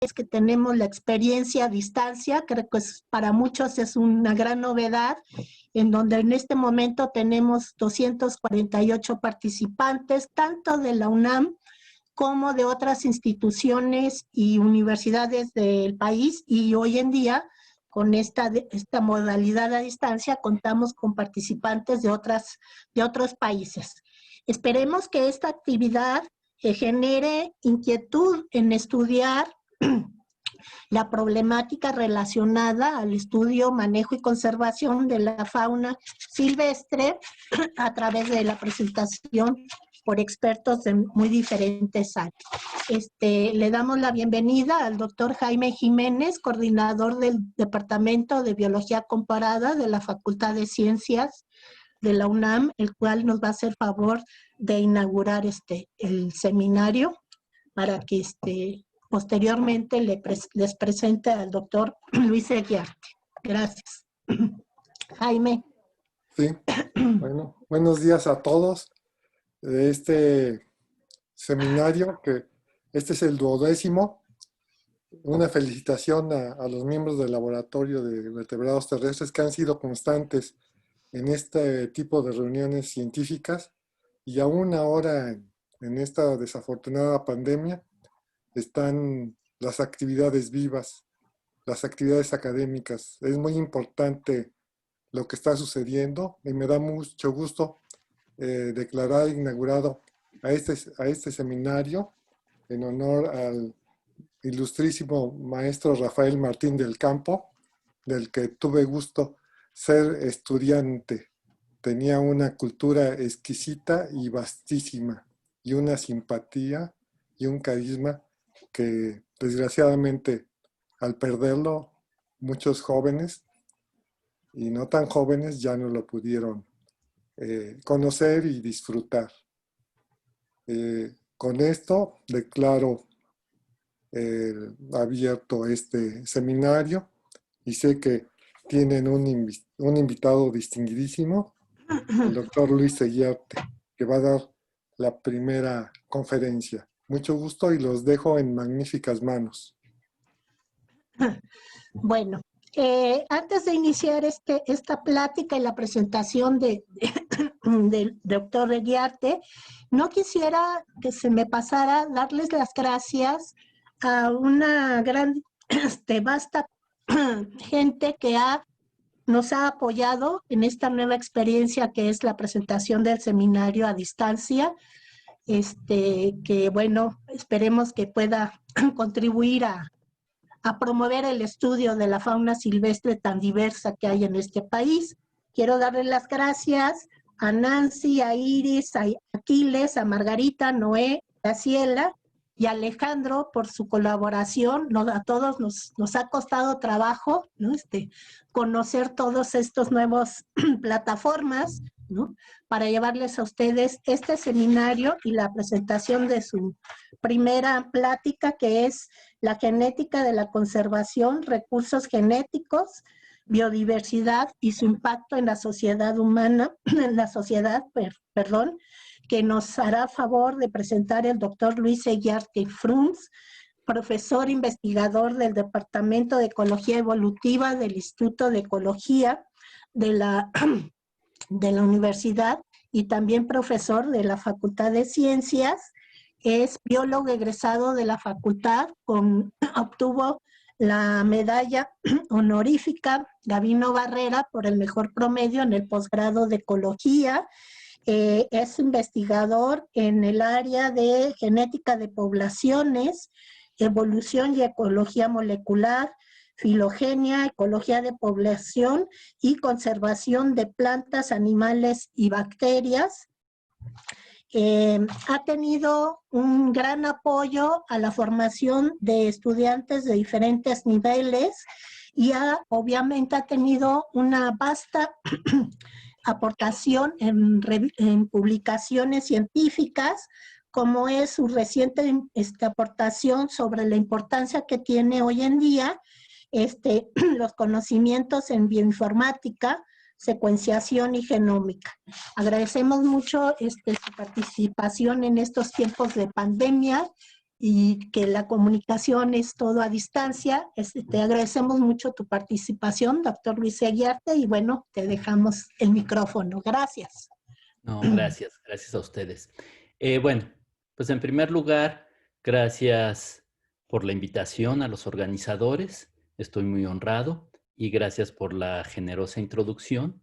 es que tenemos la experiencia a distancia, creo que para muchos es una gran novedad, en donde en este momento tenemos 248 participantes, tanto de la UNAM como de otras instituciones y universidades del país, y hoy en día, con esta modalidad a distancia, contamos con participantes de otros países. Esperemos que esta actividad genere inquietud en estudiar la problemática relacionada al estudio, manejo y conservación de la fauna silvestre a través de la presentación por expertos de muy diferentes áreas. Le damos la bienvenida al doctor Jaime Jiménez, coordinador del Departamento de Biología Comparada de la Facultad de Ciencias de la UNAM, el cual nos va a hacer favor de inaugurar el seminario para que posteriormente les presente al doctor Luis Eguiarte. Gracias. Jaime. Sí, bueno, buenos días a todos. Este seminario, que este es el 12º, una felicitación a los miembros del Laboratorio de Vertebrados Terrestres que han sido constantes en este tipo de reuniones científicas, y aún ahora en esta desafortunada pandemia están las actividades vivas, las actividades académicas. Es muy importante lo que está sucediendo y me da mucho gusto declarar inaugurado a este seminario en honor al ilustrísimo maestro Rafael Martín del Campo, del que tuve gusto ser estudiante. Tenía una cultura exquisita y vastísima, y una simpatía y un carisma que desgraciadamente al perderlo muchos jóvenes y no tan jóvenes ya no lo pudieron conocer y disfrutar. Con esto declaro abierto este seminario, y sé que tienen un invitado distinguidísimo, el doctor Luis Eguiarte, que va a dar la primera conferencia. Mucho gusto y los dejo en magníficas manos. Bueno, antes de iniciar esta plática y la presentación del doctor Eguiarte, no quisiera que se me pasara darles las gracias a una gran, vasta gente que nos ha apoyado en esta nueva experiencia que es la presentación del seminario a distancia, que bueno, esperemos que pueda contribuir a promover el estudio de la fauna silvestre tan diversa que hay en este país. Quiero darle las gracias a Nancy, a Iris, a Aquiles, a Margarita, Noé, a Ciela y a Alejandro por su colaboración. A todos nos ha costado trabajo, ¿no? Conocer todos estos nuevos plataformas, ¿no? Para llevarles a ustedes este seminario y la presentación de su primera plática, que es la genética de la conservación, recursos genéticos, biodiversidad y su impacto en la sociedad humana, que nos hará favor de presentar el doctor Luis Eguiarte Fruns, profesor investigador del Departamento de Ecología Evolutiva del Instituto de Ecología de la Universidad y también profesor de la Facultad de Ciencias. Es biólogo egresado de la facultad, obtuvo la medalla honorífica Gabino Barrera por el mejor promedio en el posgrado de Ecología. Es investigador en el área de genética de poblaciones, evolución y ecología molecular, filogenia, ecología de población y conservación de plantas, animales y bacterias. Ha tenido un gran apoyo a la formación de estudiantes de diferentes niveles y obviamente ha tenido una vasta aportación en publicaciones científicas, como es su reciente aportación sobre la importancia que tiene hoy en día los conocimientos en bioinformática, secuenciación y genómica. Agradecemos mucho su participación en estos tiempos de pandemia y que la comunicación es todo a distancia. Te agradecemos mucho tu participación, doctor Luis Aguiarte, y bueno, te dejamos el micrófono. Gracias. No, gracias, gracias a ustedes. Bueno, pues en primer lugar, gracias por la invitación a los organizadores. Estoy muy honrado y gracias por la generosa introducción.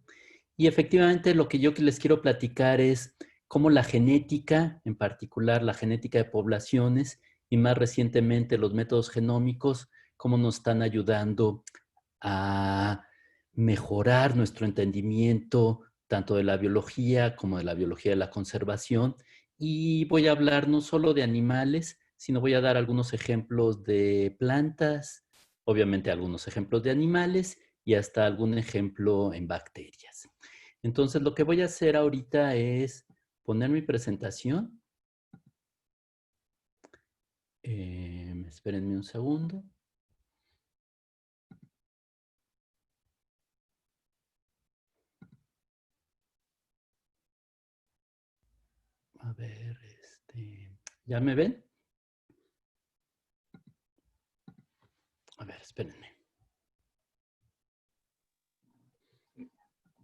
Y efectivamente lo que yo les quiero platicar es cómo la genética, en particular la genética de poblaciones y más recientemente los métodos genómicos, cómo nos están ayudando a mejorar nuestro entendimiento tanto de la biología como de la biología de la conservación. Y voy a hablar no solo de animales, sino voy a dar algunos ejemplos de plantas, obviamente algunos ejemplos de animales y hasta algún ejemplo en bacterias. Entonces, lo que voy a hacer ahorita es poner mi presentación. Espérenme un segundo. A ver, ¿ya me ven? A ver, espérenme.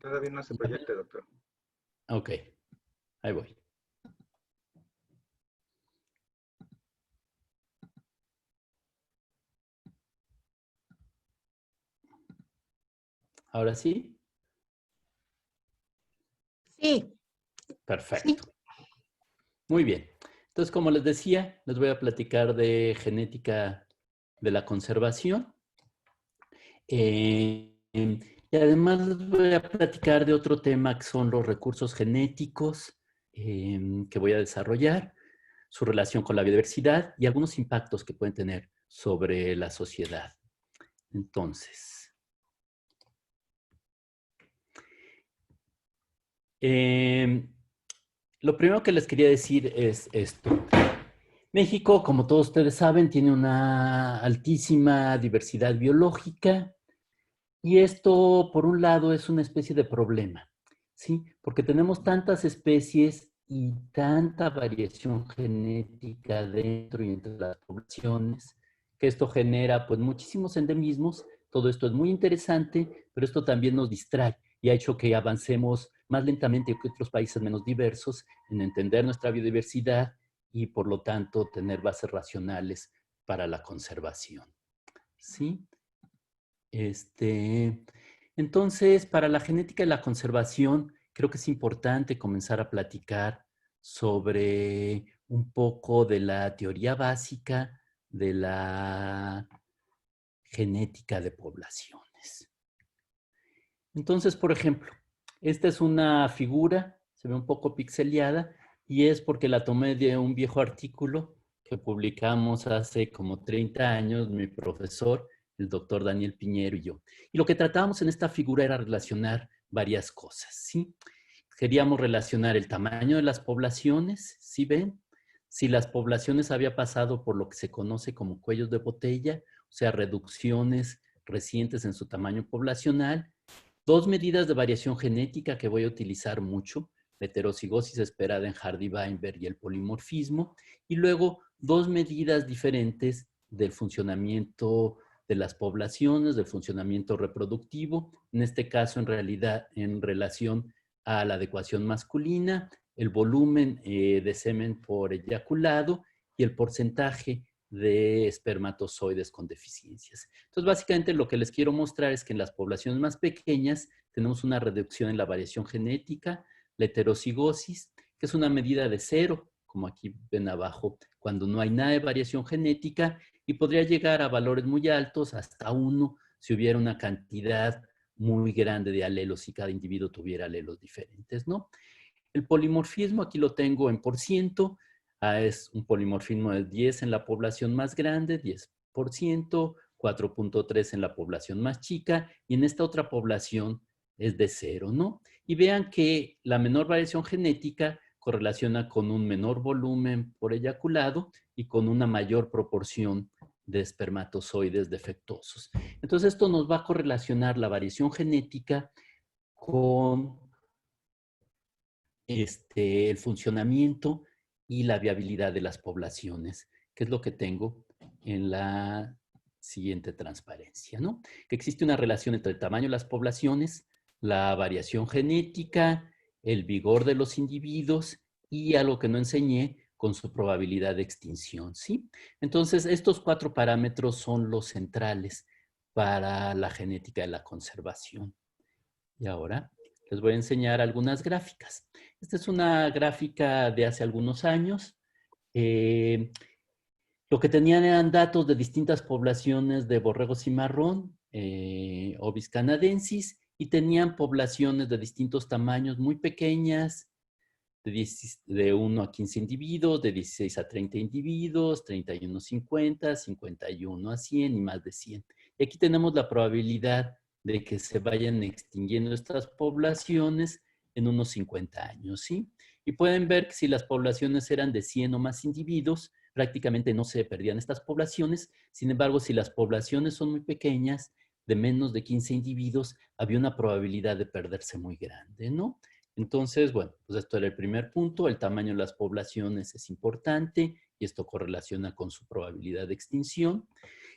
Todavía no se proyecta, doctor. Ok, ahí voy. ¿Ahora sí? Sí. Perfecto. Sí. Muy bien. Entonces, como les decía, les voy a platicar de genética de la conservación. Y además les voy a platicar de otro tema que son los recursos genéticos que voy a desarrollar, su relación con la biodiversidad y algunos impactos que pueden tener sobre la sociedad. Entonces, lo primero que les quería decir es esto. México, como todos ustedes saben, tiene una altísima diversidad biológica y esto, por un lado, es una especie de problema, ¿sí? Porque tenemos tantas especies y tanta variación genética dentro y entre las poblaciones que esto genera, pues, muchísimos endemismos. Todo esto es muy interesante, pero esto también nos distrae y ha hecho que avancemos más lentamente que otros países menos diversos en entender nuestra biodiversidad y, por lo tanto, tener bases racionales para la conservación, ¿sí? Entonces, para la genética y la conservación, creo que es importante comenzar a platicar sobre un poco de la teoría básica de la genética de poblaciones. Entonces, por ejemplo, esta es una figura, se ve un poco pixeleada, y es porque la tomé de un viejo artículo que publicamos hace como 30 años, mi profesor, el doctor Daniel Piñero y yo. Y lo que tratábamos en esta figura era relacionar varias cosas, ¿sí? Queríamos relacionar el tamaño de las poblaciones, ¿sí ven? Si las poblaciones había pasado por lo que se conoce como cuellos de botella, o sea, reducciones recientes en su tamaño poblacional. Dos medidas de variación genética que voy a utilizar mucho, la heterocigosis esperada en Hardy-Weinberg y el polimorfismo, y luego dos medidas diferentes del funcionamiento de las poblaciones, del funcionamiento reproductivo, en este caso en realidad en relación a la adecuación masculina, el volumen de semen por eyaculado y el porcentaje de espermatozoides con deficiencias. Entonces, básicamente lo que les quiero mostrar es que en las poblaciones más pequeñas tenemos una reducción en la variación genética, la heterocigosis, que es una medida de 0, como aquí ven abajo, cuando no hay nada de variación genética, y podría llegar a valores muy altos, hasta 1, si hubiera una cantidad muy grande de alelos y cada individuo tuviera alelos diferentes, ¿no? El polimorfismo aquí lo tengo en %, es un polimorfismo de 10 en la población más grande, 10%, 4.3 en la población más chica, y en esta otra población es de 0, ¿no? Y vean que la menor variación genética correlaciona con un menor volumen por eyaculado y con una mayor proporción de espermatozoides defectuosos. Entonces, esto nos va a correlacionar la variación genética con el funcionamiento y la viabilidad de las poblaciones que es lo que tengo en la siguiente transparencia, ¿no? Que existe una relación entre el tamaño de las poblaciones, la variación genética, el vigor de los individuos y algo que no enseñé, con su probabilidad de extinción, ¿sí? Entonces, estos 4 parámetros son los centrales para la genética de la conservación. Y ahora les voy a enseñar algunas gráficas. Esta es una gráfica de hace algunos años. Lo que tenían eran datos de distintas poblaciones de borrego cimarrón, Ovis canadensis, y tenían poblaciones de distintos tamaños, muy pequeñas, de 1 a 15 individuos, de 16 a 30 individuos, 31 a 50, 51 a 100 y más de 100. Y aquí tenemos la probabilidad de que se vayan extinguiendo estas poblaciones en unos 50 años, ¿sí? Y pueden ver que si las poblaciones eran de 100 o más individuos, prácticamente no se perdían estas poblaciones. Sin embargo, si las poblaciones son muy pequeñas, de menos de 15 individuos, había una probabilidad de perderse muy grande, ¿no? Entonces, bueno, pues esto era el primer punto. El tamaño de las poblaciones es importante y esto correlaciona con su probabilidad de extinción.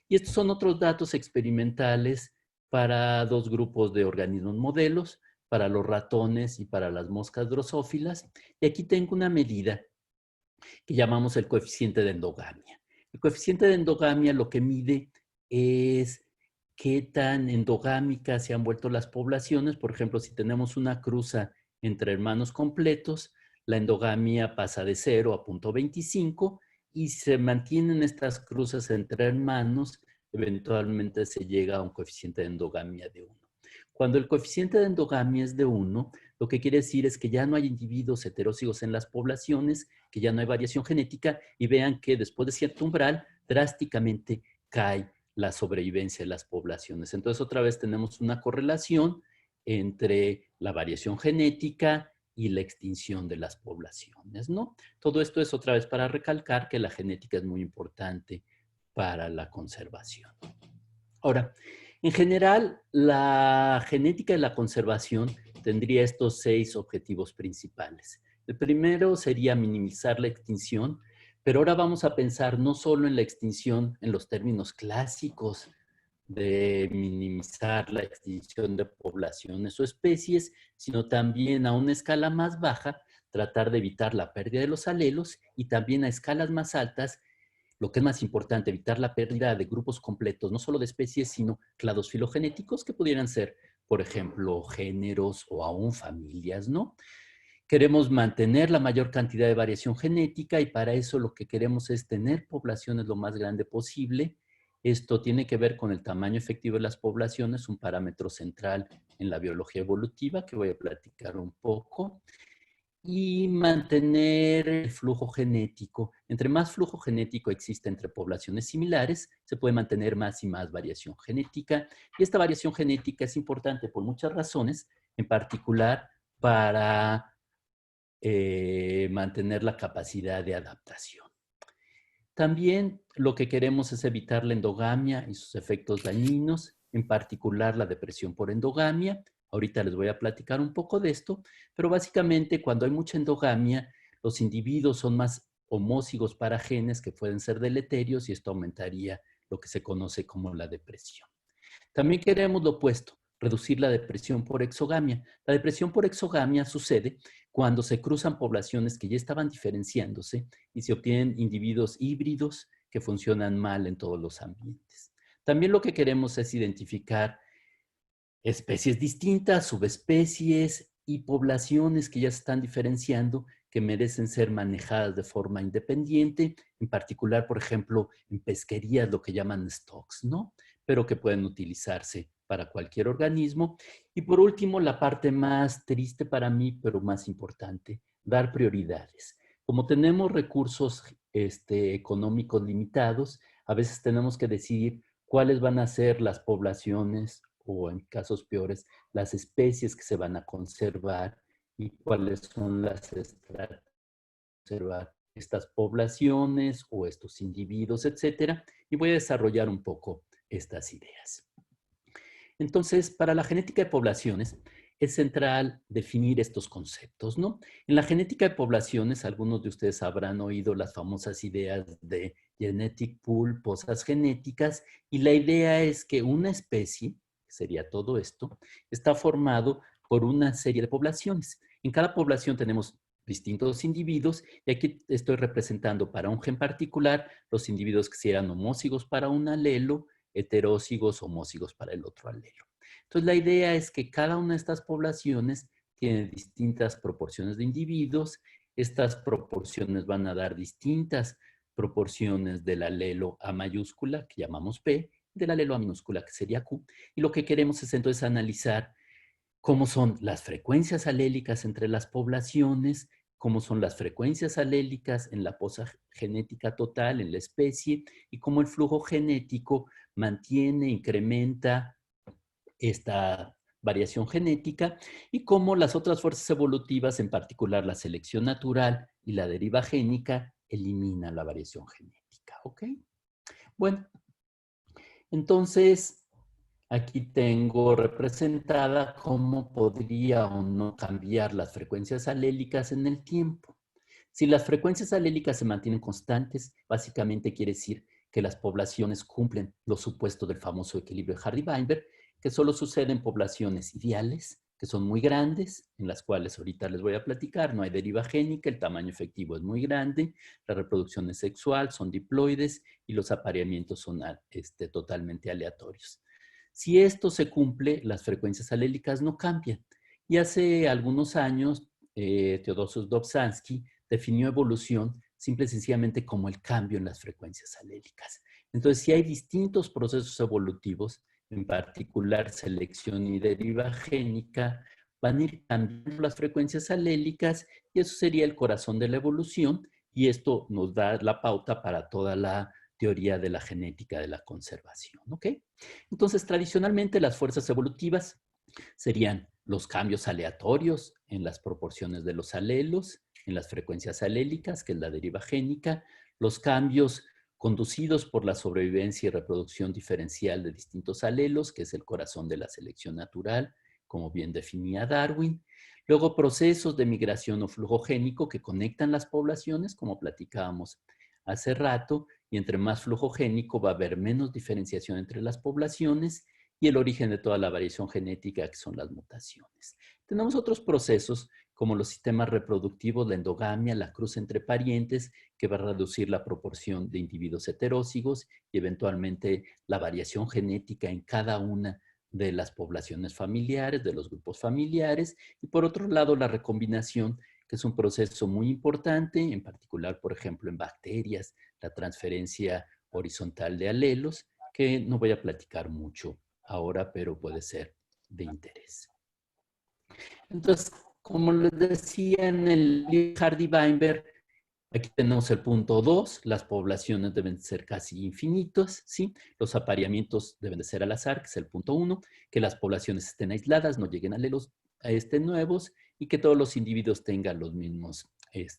Y estos son otros datos experimentales para 2 grupos de organismos modelos, para los ratones y para las moscas drosófilas. Y aquí tengo una medida que llamamos el coeficiente de endogamia. El coeficiente de endogamia lo que mide es qué tan endogámicas se han vuelto las poblaciones. Por ejemplo, si tenemos una cruza entre hermanos completos, la endogamia pasa de 0 a 0.25 y se mantienen estas cruzas entre hermanos, eventualmente se llega a un coeficiente de endogamia de 1. Cuando el coeficiente de endogamia es de 1, lo que quiere decir es que ya no hay individuos heterózigos en las poblaciones, que ya no hay variación genética y vean que después de cierto umbral drásticamente cae la sobrevivencia de las poblaciones. Entonces otra vez tenemos una correlación entre la variación genética y la extinción de las poblaciones, ¿no? Todo esto es otra vez para recalcar que la genética es muy importante para la conservación. Ahora, en general, la genética de la conservación tendría estos 6 objetivos principales. El primero sería minimizar la extinción, pero ahora vamos a pensar no solo en la extinción en los términos clásicos de minimizar la extinción de poblaciones o especies, sino también a una escala más baja, tratar de evitar la pérdida de los alelos y también a escalas más altas, lo que es más importante, evitar la pérdida de grupos completos, no solo de especies, sino clados filogenéticos que pudieran ser, por ejemplo, géneros o aún familias, ¿no? Queremos mantener la mayor cantidad de variación genética y para eso lo que queremos es tener poblaciones lo más grande posible. Esto tiene que ver con el tamaño efectivo de las poblaciones, un parámetro central en la biología evolutiva que voy a platicar un poco. Y mantener el flujo genético. Entre más flujo genético existe entre poblaciones similares, se puede mantener más y más variación genética. Y esta variación genética es importante por muchas razones, en particular para mantener la capacidad de adaptación. También lo que queremos es evitar la endogamia y sus efectos dañinos, en particular la depresión por endogamia. Ahorita les voy a platicar un poco de esto, pero básicamente cuando hay mucha endogamia, los individuos son más homózigos para genes que pueden ser deleterios y esto aumentaría lo que se conoce como la depresión. También queremos lo opuesto, reducir la depresión por exogamia. La depresión por exogamia sucede cuando se cruzan poblaciones que ya estaban diferenciándose y se obtienen individuos híbridos que funcionan mal en todos los ambientes. También lo que queremos es identificar especies distintas, subespecies y poblaciones que ya se están diferenciando que merecen ser manejadas de forma independiente, en particular, por ejemplo, en pesquerías, lo que llaman stocks, ¿no? Pero que pueden utilizarse para cualquier organismo. Y por último, la parte más triste para mí, pero más importante, dar prioridades. Como tenemos recursos económicos limitados, a veces tenemos que decidir cuáles van a ser las poblaciones o en casos peores, las especies que se van a conservar y cuáles son las estrategias para conservar estas poblaciones o estos individuos, etcétera. Y voy a desarrollar un poco estas ideas. Entonces, para la genética de poblaciones, es central definir estos conceptos, ¿no? En la genética de poblaciones, algunos de ustedes habrán oído las famosas ideas de genetic pool, pozas genéticas, y la idea es que una especie, que sería todo esto, está formado por una serie de poblaciones. En cada población tenemos distintos individuos, y aquí estoy representando para un gen particular los individuos que sean homózigos para un alelo, heterózigos, homózigos para el otro alelo. Entonces, la idea es que cada una de estas poblaciones tiene distintas proporciones de individuos. Estas proporciones van a dar distintas proporciones del alelo A mayúscula, que llamamos P, del alelo A minúscula, que sería Q. Y lo que queremos es entonces analizar cómo son las frecuencias alélicas entre las poblaciones, cómo son las frecuencias alélicas en la poza genética total, en la especie, y cómo el flujo genético mantiene, incrementa esta variación genética, y cómo las otras fuerzas evolutivas, en particular la selección natural y la deriva génica, eliminan la variación genética. ¿Ok? Bueno, entonces aquí tengo representada cómo podría o no cambiar las frecuencias alélicas en el tiempo. Si las frecuencias alélicas se mantienen constantes, básicamente quiere decir que las poblaciones cumplen los supuestos del famoso equilibrio de Hardy-Weinberg, que solo sucede en poblaciones ideales, que son muy grandes, en las cuales ahorita les voy a platicar, no hay deriva génica, el tamaño efectivo es muy grande, la reproducción es sexual, son diploides y los apareamientos son totalmente aleatorios. Si esto se cumple, las frecuencias alélicas no cambian. Y hace algunos años, Teodosius Dobzhansky definió evolución simple y sencillamente como el cambio en las frecuencias alélicas. Entonces, si hay distintos procesos evolutivos, en particular selección y deriva génica, van a ir cambiando las frecuencias alélicas y eso sería el corazón de la evolución, y esto nos da la pauta para toda la teoría de la genética de la conservación. ¿Ok? Entonces, tradicionalmente las fuerzas evolutivas serían los cambios aleatorios en las proporciones de los alelos, en las frecuencias alélicas, que es la deriva génica, los cambios conducidos por la sobrevivencia y reproducción diferencial de distintos alelos, que es el corazón de la selección natural, como bien definía Darwin. Luego, procesos de migración o flujo génico que conectan las poblaciones, como platicábamos hace rato, y entre más flujo génico va a haber menos diferenciación entre las poblaciones, y el origen de toda la variación genética, que son las mutaciones. Tenemos otros procesos como los sistemas reproductivos, la endogamia, la cruz entre parientes, que va a reducir la proporción de individuos heterózigos y eventualmente la variación genética en cada una de las poblaciones familiares, de los grupos familiares. Y por otro lado, la recombinación, que es un proceso muy importante, en particular, por ejemplo, en bacterias, la transferencia horizontal de alelos, que no voy a platicar mucho ahora, pero puede ser de interés. Entonces, como les decía en el libro Hardy-Weinberg, aquí tenemos el punto 2, las poblaciones deben ser casi infinitas, ¿sí? Los apareamientos deben de ser al azar, que es el punto 1, que las poblaciones estén aisladas, no lleguen alelos nuevos, y que todos los individuos tengan los mismos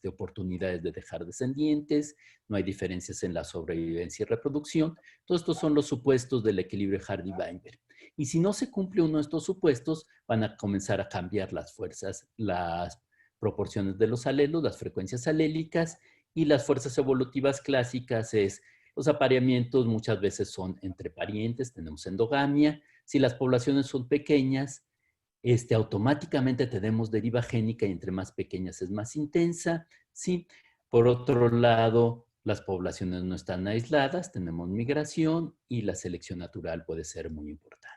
oportunidades de dejar descendientes, no hay diferencias en la sobrevivencia y reproducción. Todos estos son los supuestos del equilibrio Hardy-Weinberg. Y si no se cumple uno de estos supuestos, van a comenzar a cambiar las fuerzas, las proporciones de los alelos, las frecuencias alélicas, y las fuerzas evolutivas clásicas es los apareamientos muchas veces son entre parientes, tenemos endogamia. Si las poblaciones son pequeñas, automáticamente tenemos deriva génica y entre más pequeñas es más intensa, ¿sí? Por otro lado, las poblaciones no están aisladas, tenemos migración y la selección natural puede ser muy importante.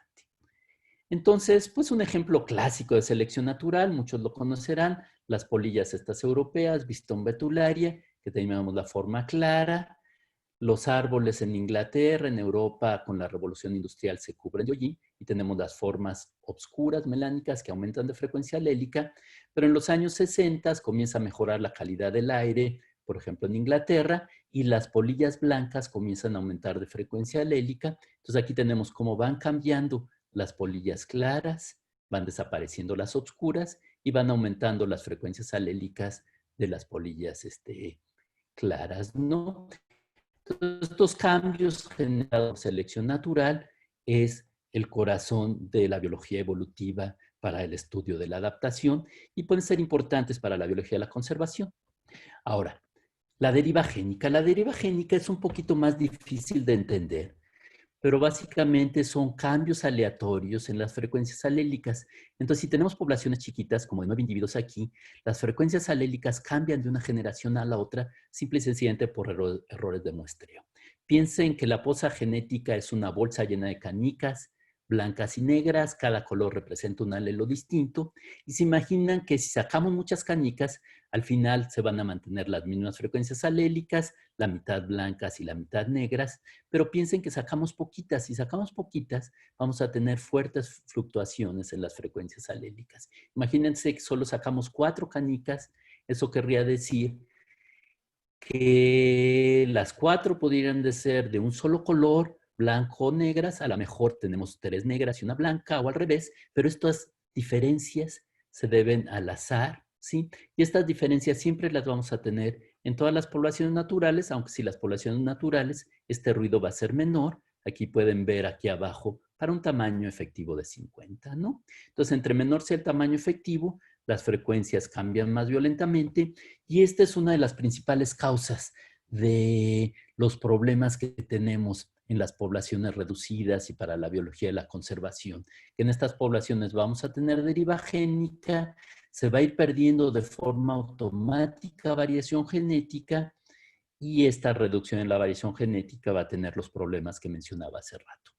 Entonces, pues un ejemplo clásico de selección natural, muchos lo conocerán, las polillas estas europeas, Biston betularia, que tenemos la forma clara. Los árboles en Inglaterra, en Europa, con la revolución industrial se cubren de hollín y tenemos las formas obscuras, melánicas, que aumentan de frecuencia alélica, pero en los años 60 comienza a mejorar la calidad del aire, por ejemplo en Inglaterra, y las polillas blancas comienzan a aumentar de frecuencia alélica. Entonces aquí tenemos cómo van cambiando las polillas claras, van desapareciendo las obscuras y van aumentando las frecuencias alélicas de las polillas claras, ¿no? Estos cambios generados por selección natural es el corazón de la biología evolutiva para el estudio de la adaptación y pueden ser importantes para la biología de la conservación. Ahora, la deriva génica. La deriva génica es un poquito más difícil de entender, pero básicamente son cambios aleatorios en las frecuencias alélicas. Entonces, si tenemos poblaciones chiquitas, como de 9 individuos aquí, las frecuencias alélicas cambian de una generación a la otra, simple y sencillamente por errores de muestreo. Piensen que la poza genética es una bolsa llena de canicas, blancas y negras, cada color representa un alelo distinto, y se imaginan que si sacamos muchas canicas, al final se van a mantener las mismas frecuencias alélicas, la mitad blancas y la mitad negras, pero piensen que sacamos poquitas. Si sacamos poquitas, vamos a tener fuertes fluctuaciones en las frecuencias alélicas. Imagínense que solo sacamos 4 canicas, eso querría decir que las 4 pudieran de ser de un solo color, blanco o negras, a lo mejor tenemos 3 negras y una blanca o al revés, pero estas diferencias se deben al azar, ¿sí? Y estas diferencias siempre las vamos a tener en todas las poblaciones naturales, aunque si las poblaciones naturales, este ruido va a ser menor. Aquí pueden ver aquí abajo para un tamaño efectivo de 50, ¿no? Entonces, entre menor sea el tamaño efectivo, las frecuencias cambian más violentamente y esta es una de las principales causas de los problemas que tenemos en las poblaciones reducidas y para la biología de la conservación. En estas poblaciones vamos a tener deriva génica, se va a ir perdiendo de forma automática variación genética y esta reducción en la variación genética va a tener los problemas que mencionaba hace rato.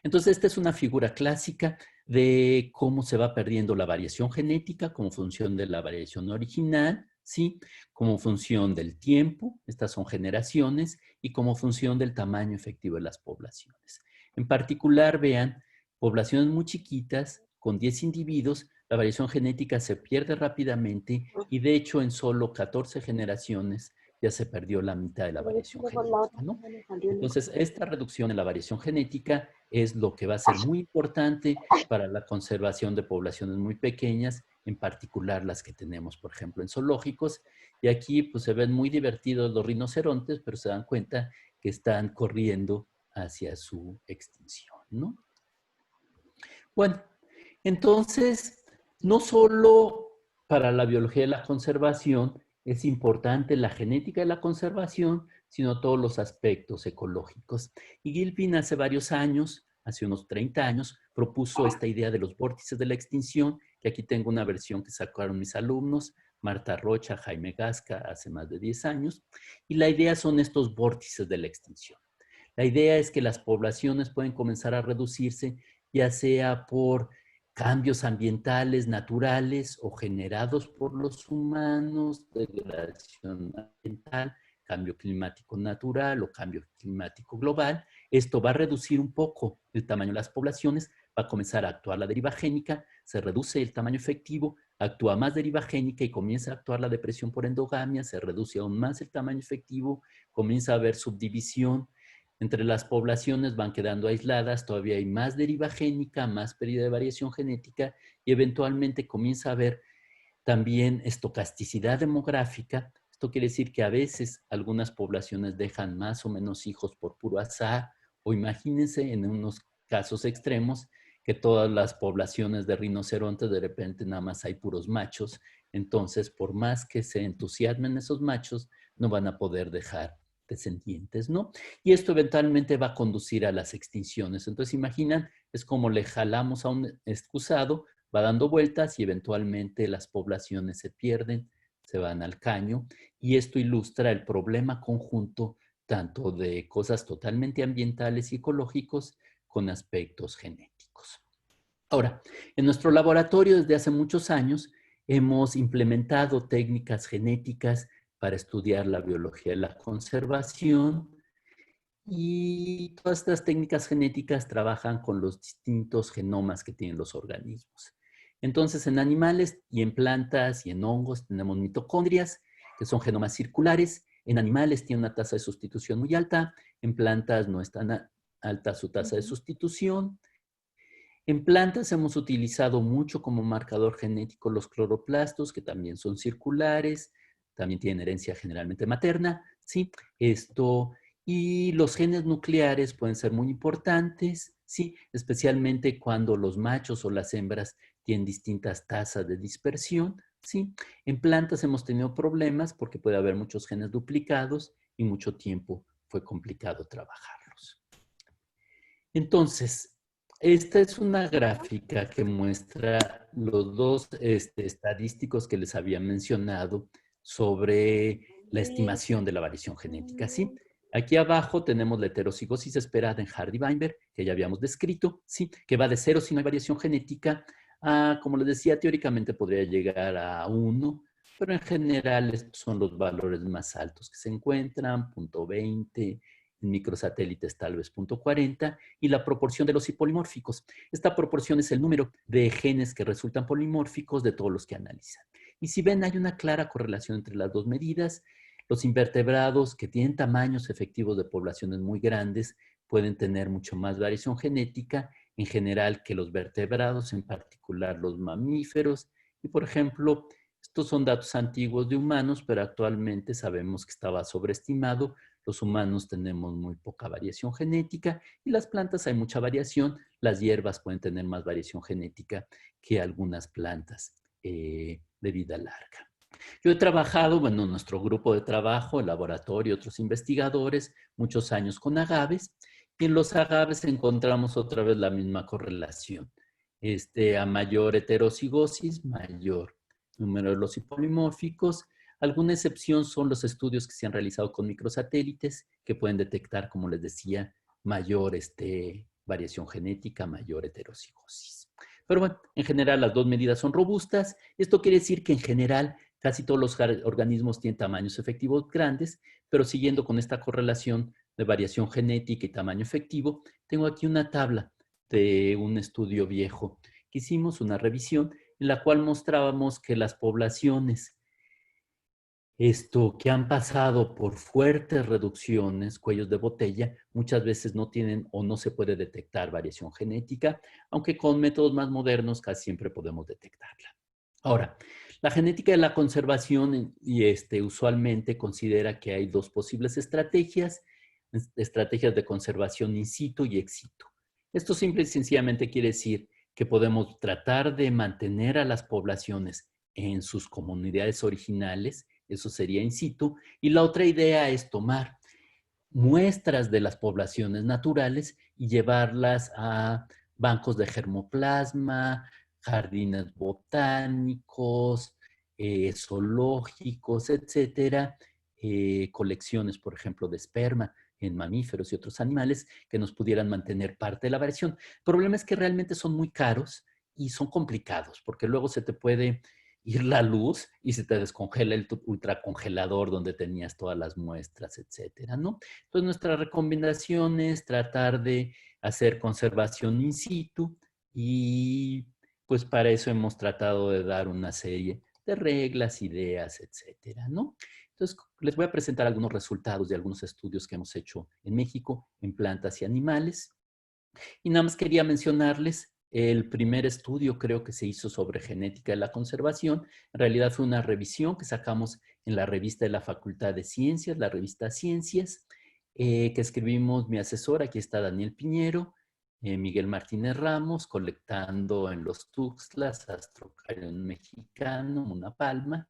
Entonces, esta es una figura clásica de cómo se va perdiendo la variación genética como función de la variación original, ¿sí? Como función del tiempo, estas son generaciones, y como función del tamaño efectivo de las poblaciones. En particular, vean, poblaciones muy chiquitas, con 10 individuos, la variación genética se pierde rápidamente y de hecho en solo 14 generaciones ya se perdió la mitad de la variación genética, ¿no? Entonces, esta reducción en la variación genética es lo que va a ser muy importante para la conservación de poblaciones muy pequeñas, en particular las que tenemos, por ejemplo, en zoológicos. Y aquí pues, se ven muy divertidos los rinocerontes, pero se dan cuenta que están corriendo hacia su extinción, ¿no? Bueno, entonces, no solo para la biología de la conservación es importante la genética de la conservación, sino todos los aspectos ecológicos. Y Gilpin hace varios años, hace unos 30 años, propuso esta idea de los vórtices de la extinción, que aquí tengo una versión que sacaron mis alumnos, Marta Rocha, Jaime Gasca, hace más de 10 años. Y la idea son estos vórtices de la extinción. La idea es que las poblaciones pueden comenzar a reducirse, ya sea por cambios ambientales naturales o generados por los humanos, degradación ambiental, cambio climático natural o cambio climático global. Esto va a reducir un poco el tamaño de las poblaciones, va a comenzar a actuar la deriva génica, se reduce el tamaño efectivo, actúa más deriva génica y comienza a actuar la depresión por endogamia, se reduce aún más el tamaño efectivo, comienza a haber subdivisión. Entre las poblaciones van quedando aisladas, todavía hay más deriva génica, más pérdida de variación genética y eventualmente comienza a haber también estocasticidad demográfica. Esto quiere decir que a veces algunas poblaciones dejan más o menos hijos por puro azar, o imagínense en unos casos extremos que todas las poblaciones de rinocerontes de repente nada más hay puros machos, entonces por más que se entusiasmen esos machos, no van a poder dejar descendientes, ¿no? Y esto eventualmente va a conducir a las extinciones. Entonces, imaginan, es como le jalamos a un excusado, va dando vueltas y eventualmente las poblaciones se pierden, se van al caño, y esto ilustra el problema conjunto tanto de cosas totalmente ambientales y ecológicos con aspectos genéticos. Ahora, en nuestro laboratorio desde hace muchos años hemos implementado técnicas genéticas para estudiar la biología de la conservación y todas estas técnicas genéticas trabajan con los distintos genomas que tienen los organismos. Entonces, en animales y en plantas y en hongos tenemos mitocondrias, que son genomas circulares. En animales tiene una tasa de sustitución muy alta, en plantas no es tan alta su tasa de sustitución. En plantas hemos utilizado mucho como marcador genético los cloroplastos, que también son circulares, también tienen herencia generalmente materna, ¿sí? Y los genes nucleares pueden ser muy importantes, ¿sí? Especialmente cuando los machos o las hembras tienen distintas tasas de dispersión, ¿sí? En plantas hemos tenido problemas porque puede haber muchos genes duplicados y mucho tiempo fue complicado trabajarlos. Entonces, esta es una gráfica que muestra los dos estadísticos que les había mencionado sobre la estimación de la variación genética, ¿sí? Aquí abajo tenemos la heterocigosis esperada en Hardy-Weinberg, que ya habíamos descrito, ¿sí? Que va de 0 si no hay variación genética a, como les decía, teóricamente podría llegar a 1, pero en general estos son los valores más altos que se encuentran, 0.20, en microsatélites tal vez 0.40, y la proporción de los hipolimórficos. Esta proporción es el número de genes que resultan polimórficos de todos los que analizan. Y si ven, hay una clara correlación entre las dos medidas. Los invertebrados que tienen tamaños efectivos de poblaciones muy grandes pueden tener mucho más variación genética en general que los vertebrados, en particular los mamíferos. Y por ejemplo, estos son datos antiguos de humanos, pero actualmente sabemos que estaba sobreestimado. Los humanos tenemos muy poca variación genética y las plantas hay mucha variación. Las hierbas pueden tener más variación genética que algunas plantas de vida larga. Yo he trabajado, bueno, nuestro grupo de trabajo, el laboratorio, otros investigadores, muchos años con agaves, y en los agaves encontramos otra vez la misma correlación. A mayor heterocigosis, mayor número de los hipolimórficos. Alguna excepción son los estudios que se han realizado con microsatélites, que pueden detectar, como les decía, mayor variación genética, mayor heterocigosis. Pero bueno, en general las dos medidas son robustas. Esto quiere decir que en general casi todos los organismos tienen tamaños efectivos grandes, pero siguiendo con esta correlación de variación genética y tamaño efectivo, tengo aquí una tabla de un estudio viejo que hicimos, una revisión, en la cual mostrábamos que las poblaciones que han pasado por fuertes reducciones, cuellos de botella, muchas veces no tienen o no se puede detectar variación genética, aunque con métodos más modernos casi siempre podemos detectarla. Ahora, la genética de la conservación usualmente considera que hay dos posibles estrategias de conservación in situ y ex situ. Esto simple y sencillamente quiere decir que podemos tratar de mantener a las poblaciones en sus comunidades originales, eso sería in situ, y la otra idea es tomar muestras de las poblaciones naturales y llevarlas a bancos de germoplasma, jardines botánicos, zoológicos, etcétera, colecciones, por ejemplo, de esperma en mamíferos y otros animales que nos pudieran mantener parte de la variación. El problema es que realmente son muy caros y son complicados, porque luego se te puede ir la luz y se te descongela el ultracongelador donde tenías todas las muestras, etcétera, ¿no? Entonces, nuestra recomendación es tratar de hacer conservación in situ y pues para eso hemos tratado de dar una serie de reglas, ideas, etcétera, ¿no? Entonces, les voy a presentar algunos resultados de algunos estudios que hemos hecho en México en plantas y animales. Y nada más quería mencionarles el primer estudio, creo que se hizo sobre genética de la conservación. En realidad fue una revisión que sacamos en la revista de la Facultad de Ciencias, la revista Ciencias, que escribimos mi asesor, aquí está Daniel Piñero, Miguel Martínez Ramos, colectando en los Tuxtlas, Astrocarion mexicano, una palma,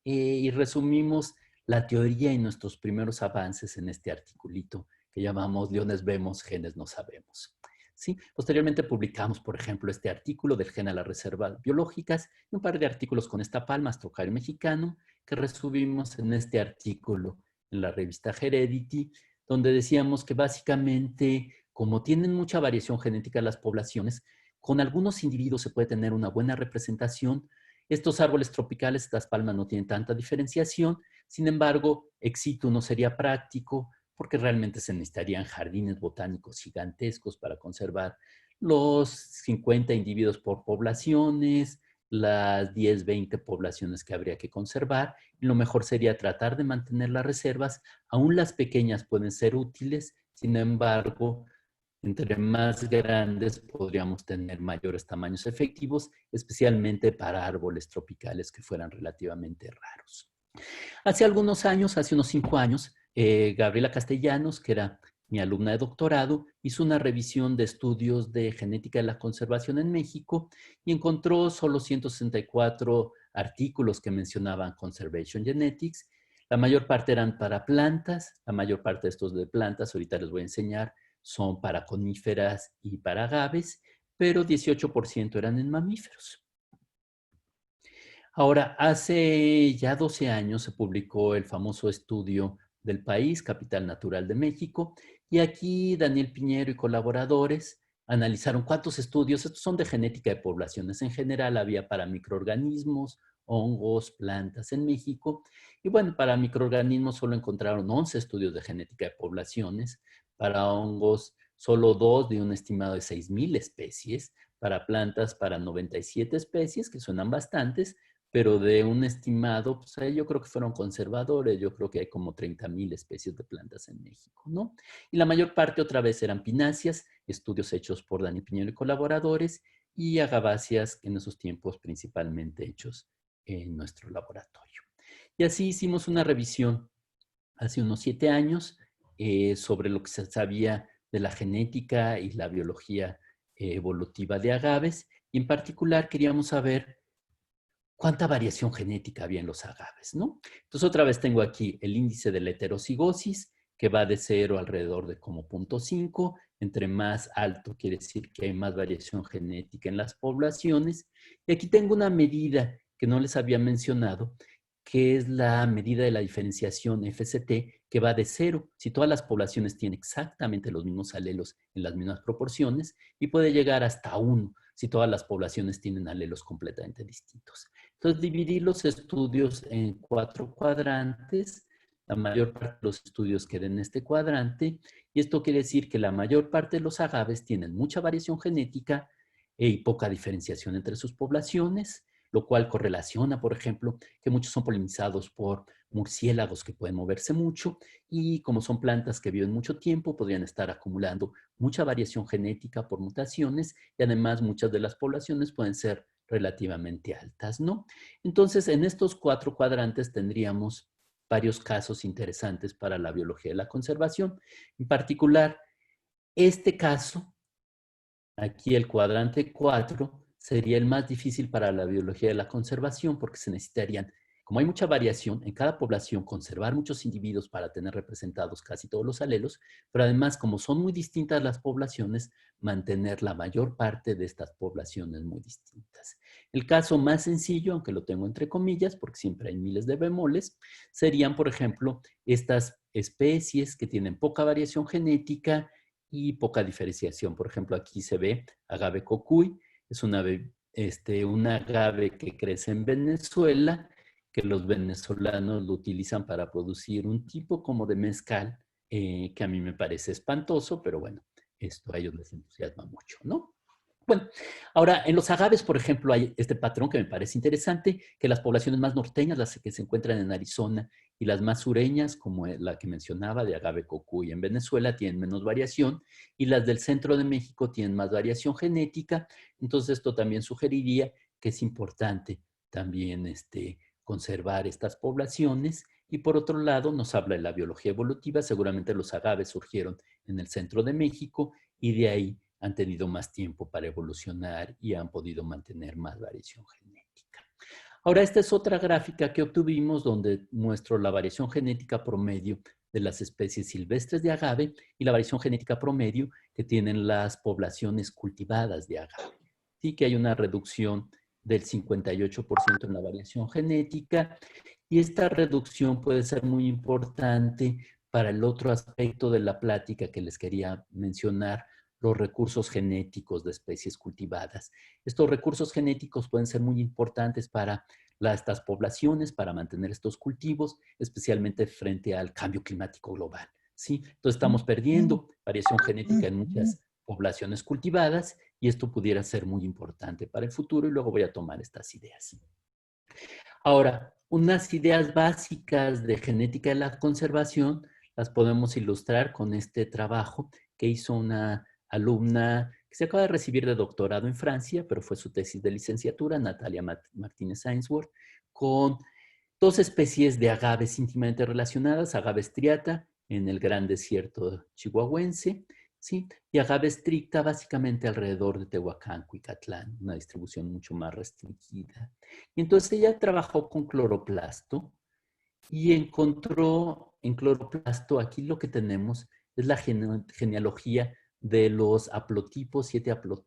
y resumimos la teoría y nuestros primeros avances en este articulito que llamamos Leones vemos, genes no sabemos. ¿Sí? Posteriormente publicamos, por ejemplo, este artículo del gen a las reservas biológicas y un par de artículos con esta palma, Astrocarion mexicano, que resumimos en este artículo en la revista Heredity, donde decíamos que básicamente, como tienen mucha variación genética las poblaciones, con algunos individuos se puede tener una buena representación. Estos árboles tropicales, estas palmas no tienen tanta diferenciación, sin embargo, ex situ no sería práctico, porque realmente se necesitarían jardines botánicos gigantescos para conservar los 50 individuos por poblaciones, las 10, 20 poblaciones que habría que conservar. Y lo mejor sería tratar de mantener las reservas. Aún las pequeñas pueden ser útiles, sin embargo, entre más grandes podríamos tener mayores tamaños efectivos, especialmente para árboles tropicales que fueran relativamente raros. Hace algunos años, hace unos 5 años, Gabriela Castellanos, que era mi alumna de doctorado, hizo una revisión de estudios de genética de la conservación en México y encontró solo 164 artículos que mencionaban Conservation Genetics. La mayor parte eran para plantas, la mayor parte de estos de plantas, ahorita les voy a enseñar, son para coníferas y para agaves, pero 18% eran en mamíferos. Ahora, hace ya 12 años se publicó el famoso estudio del país, Capital Natural de México, y aquí Daniel Piñero y colaboradores analizaron cuántos estudios, estos son de genética de poblaciones en general, había para microorganismos, hongos, plantas en México, y bueno, para microorganismos solo encontraron 11 estudios de genética de poblaciones, para hongos solo 2 de un estimado de 6,000 especies, para plantas para 97 especies, que suenan bastantes, pero de un estimado, pues yo creo que fueron conservadores, yo creo que hay como 30,000 especies de plantas en México, ¿no? Y la mayor parte otra vez eran pináceas, estudios hechos por Dani Piñero y colaboradores, y agaváceas en esos tiempos principalmente hechos en nuestro laboratorio. Y así hicimos una revisión hace unos 7 años sobre lo que se sabía de la genética y la biología evolutiva de agaves, y en particular queríamos saber cuánta variación genética había en los agaves, ¿no? Entonces, otra vez tengo aquí el índice de la heterocigosis, que va de 0 alrededor de como 0.5. Entre más alto quiere decir que hay más variación genética en las poblaciones. Y aquí tengo una medida que no les había mencionado, que es la medida de la diferenciación FCT, que va de 0, si todas las poblaciones tienen exactamente los mismos alelos en las mismas proporciones, y puede llegar hasta 1, si todas las poblaciones tienen alelos completamente distintos. Entonces, dividí los estudios en 4 cuadrantes. La mayor parte de los estudios quedan en este cuadrante. Y esto quiere decir que la mayor parte de los agaves tienen mucha variación genética y poca diferenciación entre sus poblaciones, lo cual correlaciona, por ejemplo, que muchos son polinizados por murciélagos que pueden moverse mucho y como son plantas que viven mucho tiempo, podrían estar acumulando mucha variación genética por mutaciones y además muchas de las poblaciones pueden ser relativamente altas, ¿no? Entonces, en estos 4 cuadrantes tendríamos varios casos interesantes para la biología de la conservación. En particular, este caso, aquí el cuadrante 4, sería el más difícil para la biología de la conservación porque se necesitarían, como hay mucha variación en cada población, conservar muchos individuos para tener representados casi todos los alelos, pero además, como son muy distintas las poblaciones, mantener la mayor parte de estas poblaciones muy distintas. El caso más sencillo, aunque lo tengo entre comillas, porque siempre hay miles de bemoles, serían, por ejemplo, estas especies que tienen poca variación genética y poca diferenciación. Por ejemplo, aquí se ve agave cocuy, es un agave que crece en Venezuela, que los venezolanos lo utilizan para producir un tipo como de mezcal, que a mí me parece espantoso, pero bueno, esto a ellos les entusiasma mucho, ¿no? Bueno, ahora en los agaves, por ejemplo, hay este patrón que me parece interesante, que las poblaciones más norteñas, las que se encuentran en Arizona, y las más sureñas, como la que mencionaba de agave cocuy en Venezuela, tienen menos variación, y las del centro de México tienen más variación genética. Entonces, esto también sugeriría que es importante también conservar estas poblaciones. Y por otro lado, nos habla de la biología evolutiva. Seguramente los agaves surgieron en el centro de México y de ahí han tenido más tiempo para evolucionar y han podido mantener más variación genética. Ahora, esta es otra gráfica que obtuvimos donde muestro la variación genética promedio de las especies silvestres de agave y la variación genética promedio que tienen las poblaciones cultivadas de agave. Sí que hay una reducción del 58% en la variación genética y esta reducción puede ser muy importante para el otro aspecto de la plática que les quería mencionar, los recursos genéticos de especies cultivadas. Estos recursos genéticos pueden ser muy importantes para estas poblaciones, para mantener estos cultivos, especialmente frente al cambio climático global, ¿sí? Entonces estamos perdiendo variación genética en muchas poblaciones cultivadas y esto pudiera ser muy importante para el futuro y luego voy a tomar estas ideas. Ahora, unas ideas básicas de genética de la conservación las podemos ilustrar con este trabajo que hizo una alumna que se acaba de recibir de doctorado en Francia, pero fue su tesis de licenciatura, Natalia Martínez Ainsworth, con 2 especies de agaves íntimamente relacionadas, agave striata en el gran desierto chihuahuense, ¿sí? Y agave stricta básicamente alrededor de Tehuacán, Cuicatlán, una distribución mucho más restringida. Y entonces ella trabajó con cloroplasto y encontró en cloroplasto, aquí lo que tenemos es la genealogía de los haplotipos,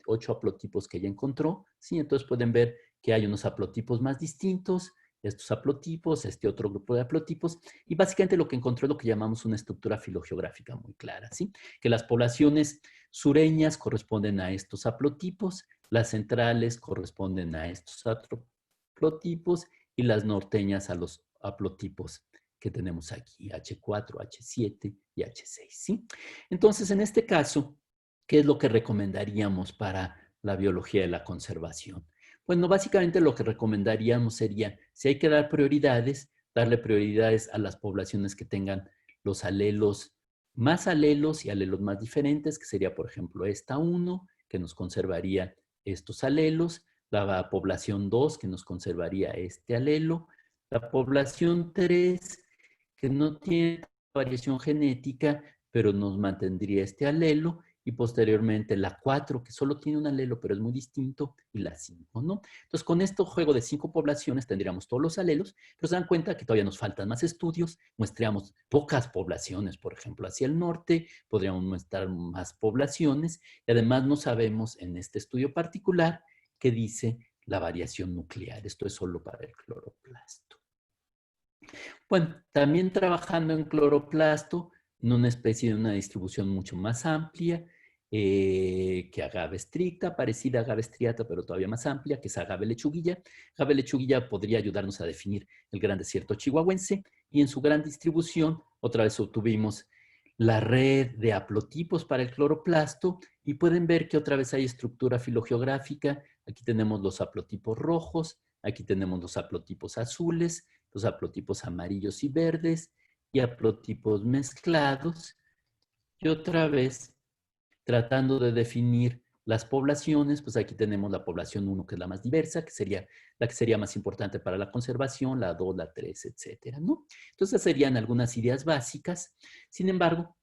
8 haplotipos que ella encontró, ¿sí? Entonces pueden ver que hay unos haplotipos más distintos, estos haplotipos, este otro grupo de haplotipos, y básicamente lo que encontró es lo que llamamos una estructura filogeográfica muy clara, ¿sí? Que las poblaciones sureñas corresponden a estos haplotipos, las centrales corresponden a estos haplotipos y las norteñas a los haplotipos que tenemos aquí, H4, H7 y H6, ¿sí? Entonces, en este caso, ¿qué es lo que recomendaríamos para la biología de la conservación? Bueno, básicamente lo que recomendaríamos sería, si hay que dar prioridades, darle prioridades a las poblaciones que tengan los alelos y alelos más diferentes, que sería, por ejemplo, esta 1, que nos conservaría estos alelos, la población 2, que nos conservaría este alelo, la población 3, que no tiene variación genética, pero nos mantendría este alelo, y posteriormente la 4, que solo tiene un alelo, pero es muy distinto, y la 5, ¿no? Entonces, con este juego de 5 poblaciones tendríamos todos los alelos, pero se dan cuenta que todavía nos faltan más estudios, muestreamos pocas poblaciones, por ejemplo, hacia el norte, podríamos muestrar más poblaciones, y además no sabemos en este estudio particular qué dice la variación nuclear. Esto es solo para el cloroplasto. Bueno, también trabajando en cloroplasto, en una especie de una distribución mucho más amplia que agave stricta, parecida a agave striata, pero todavía más amplia, que es agave lechuguilla. Agave lechuguilla podría ayudarnos a definir el gran desierto chihuahuense, y en su gran distribución, otra vez obtuvimos la red de haplotipos para el cloroplasto, y pueden ver que otra vez hay estructura filogeográfica. Aquí tenemos los haplotipos rojos, aquí tenemos los haplotipos azules, los haplotipos amarillos y verdes, y haplotipos mezclados. Y otra vez, tratando de definir las poblaciones, pues aquí tenemos la población 1, que es la más diversa, que sería la que sería más importante para la conservación, la 2, la 3, etcétera, ¿no? Entonces, serían algunas ideas básicas. Sin embargo,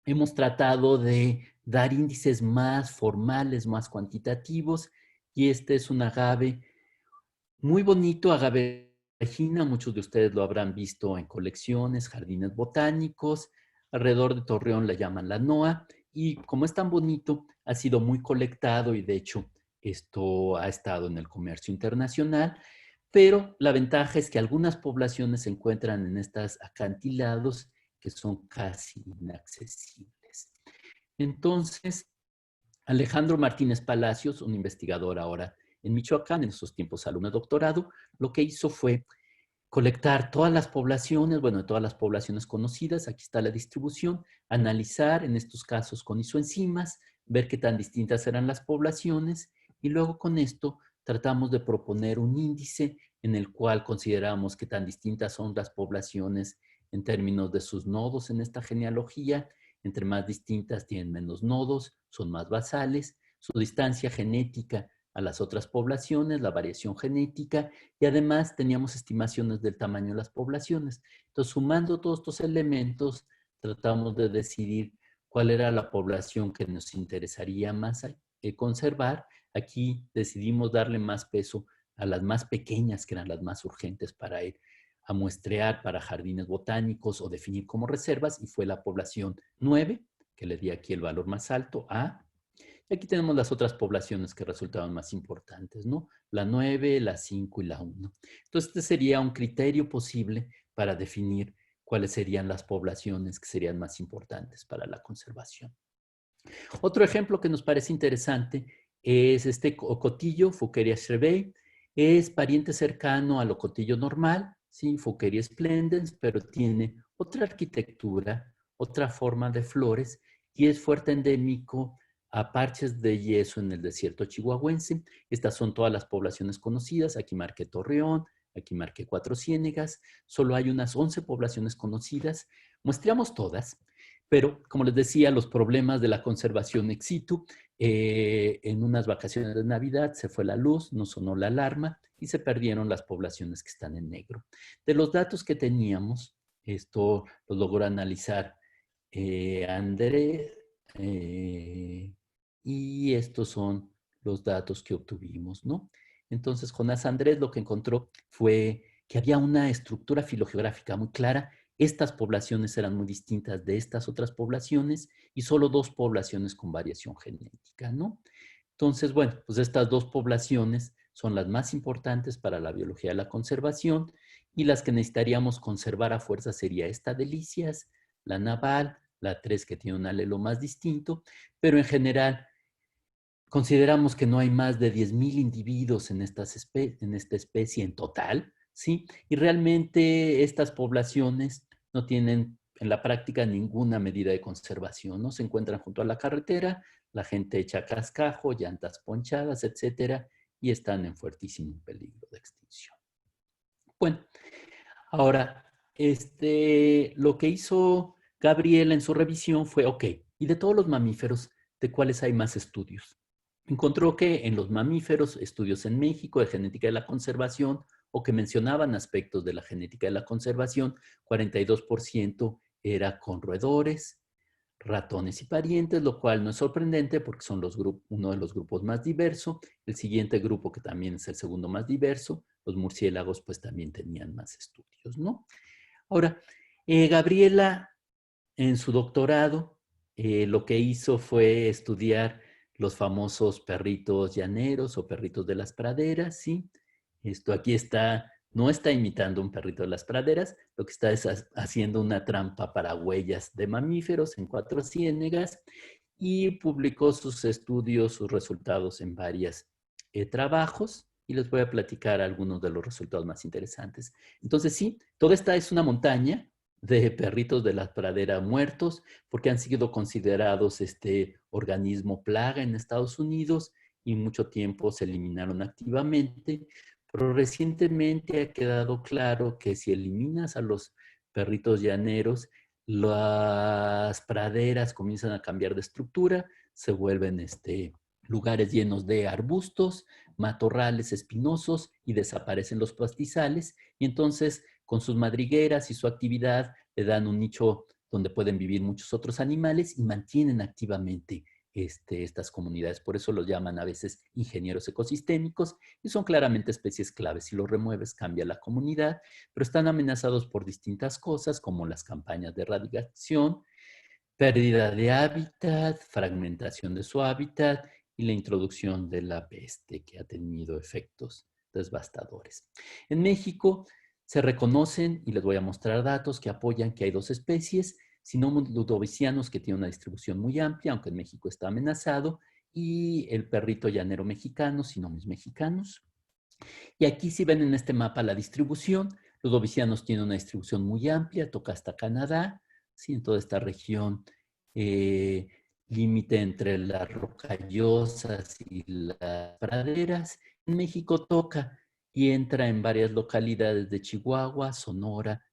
hemos tratado de dar índices más formales, más cuantitativos, y este es un agave muy bonito, agave regina. Muchos de ustedes lo habrán visto en colecciones, jardines botánicos. Alrededor de Torreón le llaman la Noa, y como es tan bonito, ha sido muy colectado, y de hecho esto ha estado en el comercio internacional, pero la ventaja es que algunas poblaciones se encuentran en estos acantilados que son casi inaccesibles. Entonces, Alejandro Martínez Palacios, un investigador ahora en Michoacán, en esos tiempos alumno de doctorado, lo que hizo fue colectar todas las poblaciones, bueno, todas las poblaciones conocidas, aquí está la distribución, analizar en estos casos con isoenzimas, ver qué tan distintas eran las poblaciones, y luego con esto tratamos de proponer un índice en el cual consideramos qué tan distintas son las poblaciones en términos de sus nodos en esta genealogía. Entre más distintas tienen menos nodos, son más basales, su distancia genética a las otras poblaciones, la variación genética, y además teníamos estimaciones del tamaño de las poblaciones. Entonces, sumando todos estos elementos, tratamos de decidir cuál era la población que nos interesaría más conservar. Aquí decidimos darle más peso a las más pequeñas, que eran las más urgentes para ir a muestrear para jardines botánicos o definir como reservas, y fue la población 9, que le di aquí el valor más alto, A. Y aquí tenemos las otras poblaciones que resultaban más importantes, ¿no? La 9, la 5 y la 1. Entonces, este sería un criterio posible para definir cuáles serían las poblaciones que serían más importantes para la conservación. Otro ejemplo que nos parece interesante es este ocotillo, Fuqueria cerevisiae. Es pariente cercano al ocotillo normal, ¿sí? Fuqueria splendens, pero tiene otra arquitectura, otra forma de flores, y es fuerte endémico a parches de yeso en el desierto chihuahuense. Estas son todas las poblaciones conocidas. Aquí marqué Torreón, aquí marqué Cuatro Ciénegas. Solo hay unas 11 poblaciones conocidas. Muestreamos todas, pero como les decía, los problemas de la conservación ex situ, en unas vacaciones de Navidad se fue la luz, no sonó la alarma y se perdieron las poblaciones que están en negro. De los datos que teníamos, esto lo logró analizar Andrés, y estos son los datos que obtuvimos, ¿no? Entonces, Jonás Andrés lo que encontró fue que había una estructura filogeográfica muy clara. Estas poblaciones eran muy distintas de estas otras poblaciones y solo 2 poblaciones con variación genética, ¿no? Entonces, bueno, pues estas 2 poblaciones son las más importantes para la biología de la conservación y las que necesitaríamos conservar a fuerza sería esta de Lisias, la naval, la 3 que tiene un alelo más distinto, pero en general consideramos que no hay más de 10,000 individuos en esta especie en total, ¿sí? Y realmente estas poblaciones no tienen en la práctica ninguna medida de conservación, ¿no? Se encuentran junto a la carretera, la gente echa cascajo, llantas ponchadas, etcétera, y están en fuertísimo peligro de extinción. Bueno, ahora, lo que hizo Gabriela en su revisión fue, ok, y de todos los mamíferos, ¿de cuáles hay más estudios? Encontró que en los mamíferos, estudios en México de genética de la conservación o que mencionaban aspectos de la genética de la conservación, 42% era con roedores, ratones y parientes, lo cual no es sorprendente porque son uno de los grupos más diversos. El siguiente grupo, que también es el segundo más diverso, los murciélagos, pues también tenían más estudios, ¿no? Ahora, Gabriela, en su doctorado, lo que hizo fue estudiar los famosos perritos llaneros o perritos de las praderas, ¿sí? Esto aquí está, no está imitando un perrito de las praderas, lo que está es haciendo una trampa para huellas de mamíferos en 4 ciénegas y publicó sus estudios, sus resultados en varios trabajos y les voy a platicar algunos de los resultados más interesantes. Entonces sí, toda esta es una montaña de perritos de la pradera muertos porque han sido considerados este organismo plaga en Estados Unidos y mucho tiempo se eliminaron activamente, pero recientemente ha quedado claro que si eliminas a los perritos llaneros, las praderas comienzan a cambiar de estructura, se vuelven lugares llenos de arbustos, matorrales espinosos y desaparecen los pastizales y entonces con sus madrigueras y su actividad le dan un nicho donde pueden vivir muchos otros animales y mantienen activamente estas comunidades. Por eso los llaman a veces ingenieros ecosistémicos y son claramente especies claves. Si los remueves, cambia la comunidad, pero están amenazados por distintas cosas como las campañas de erradicación, pérdida de hábitat, fragmentación de su hábitat y la introducción de la peste que ha tenido efectos devastadores. En México se reconocen, y les voy a mostrar datos que apoyan que hay 2 especies, Sinomos ludovicianus, que tiene una distribución muy amplia, aunque en México está amenazado, y el perrito llanero mexicano, Sinomis mexicanus. Y aquí si ven en este mapa la distribución, ludovicianus tiene una distribución muy amplia, toca hasta Canadá, ¿sí? En toda esta región, límite entre las rocallosas y las praderas. En México toca y entra en varias localidades de Chihuahua, Sonora,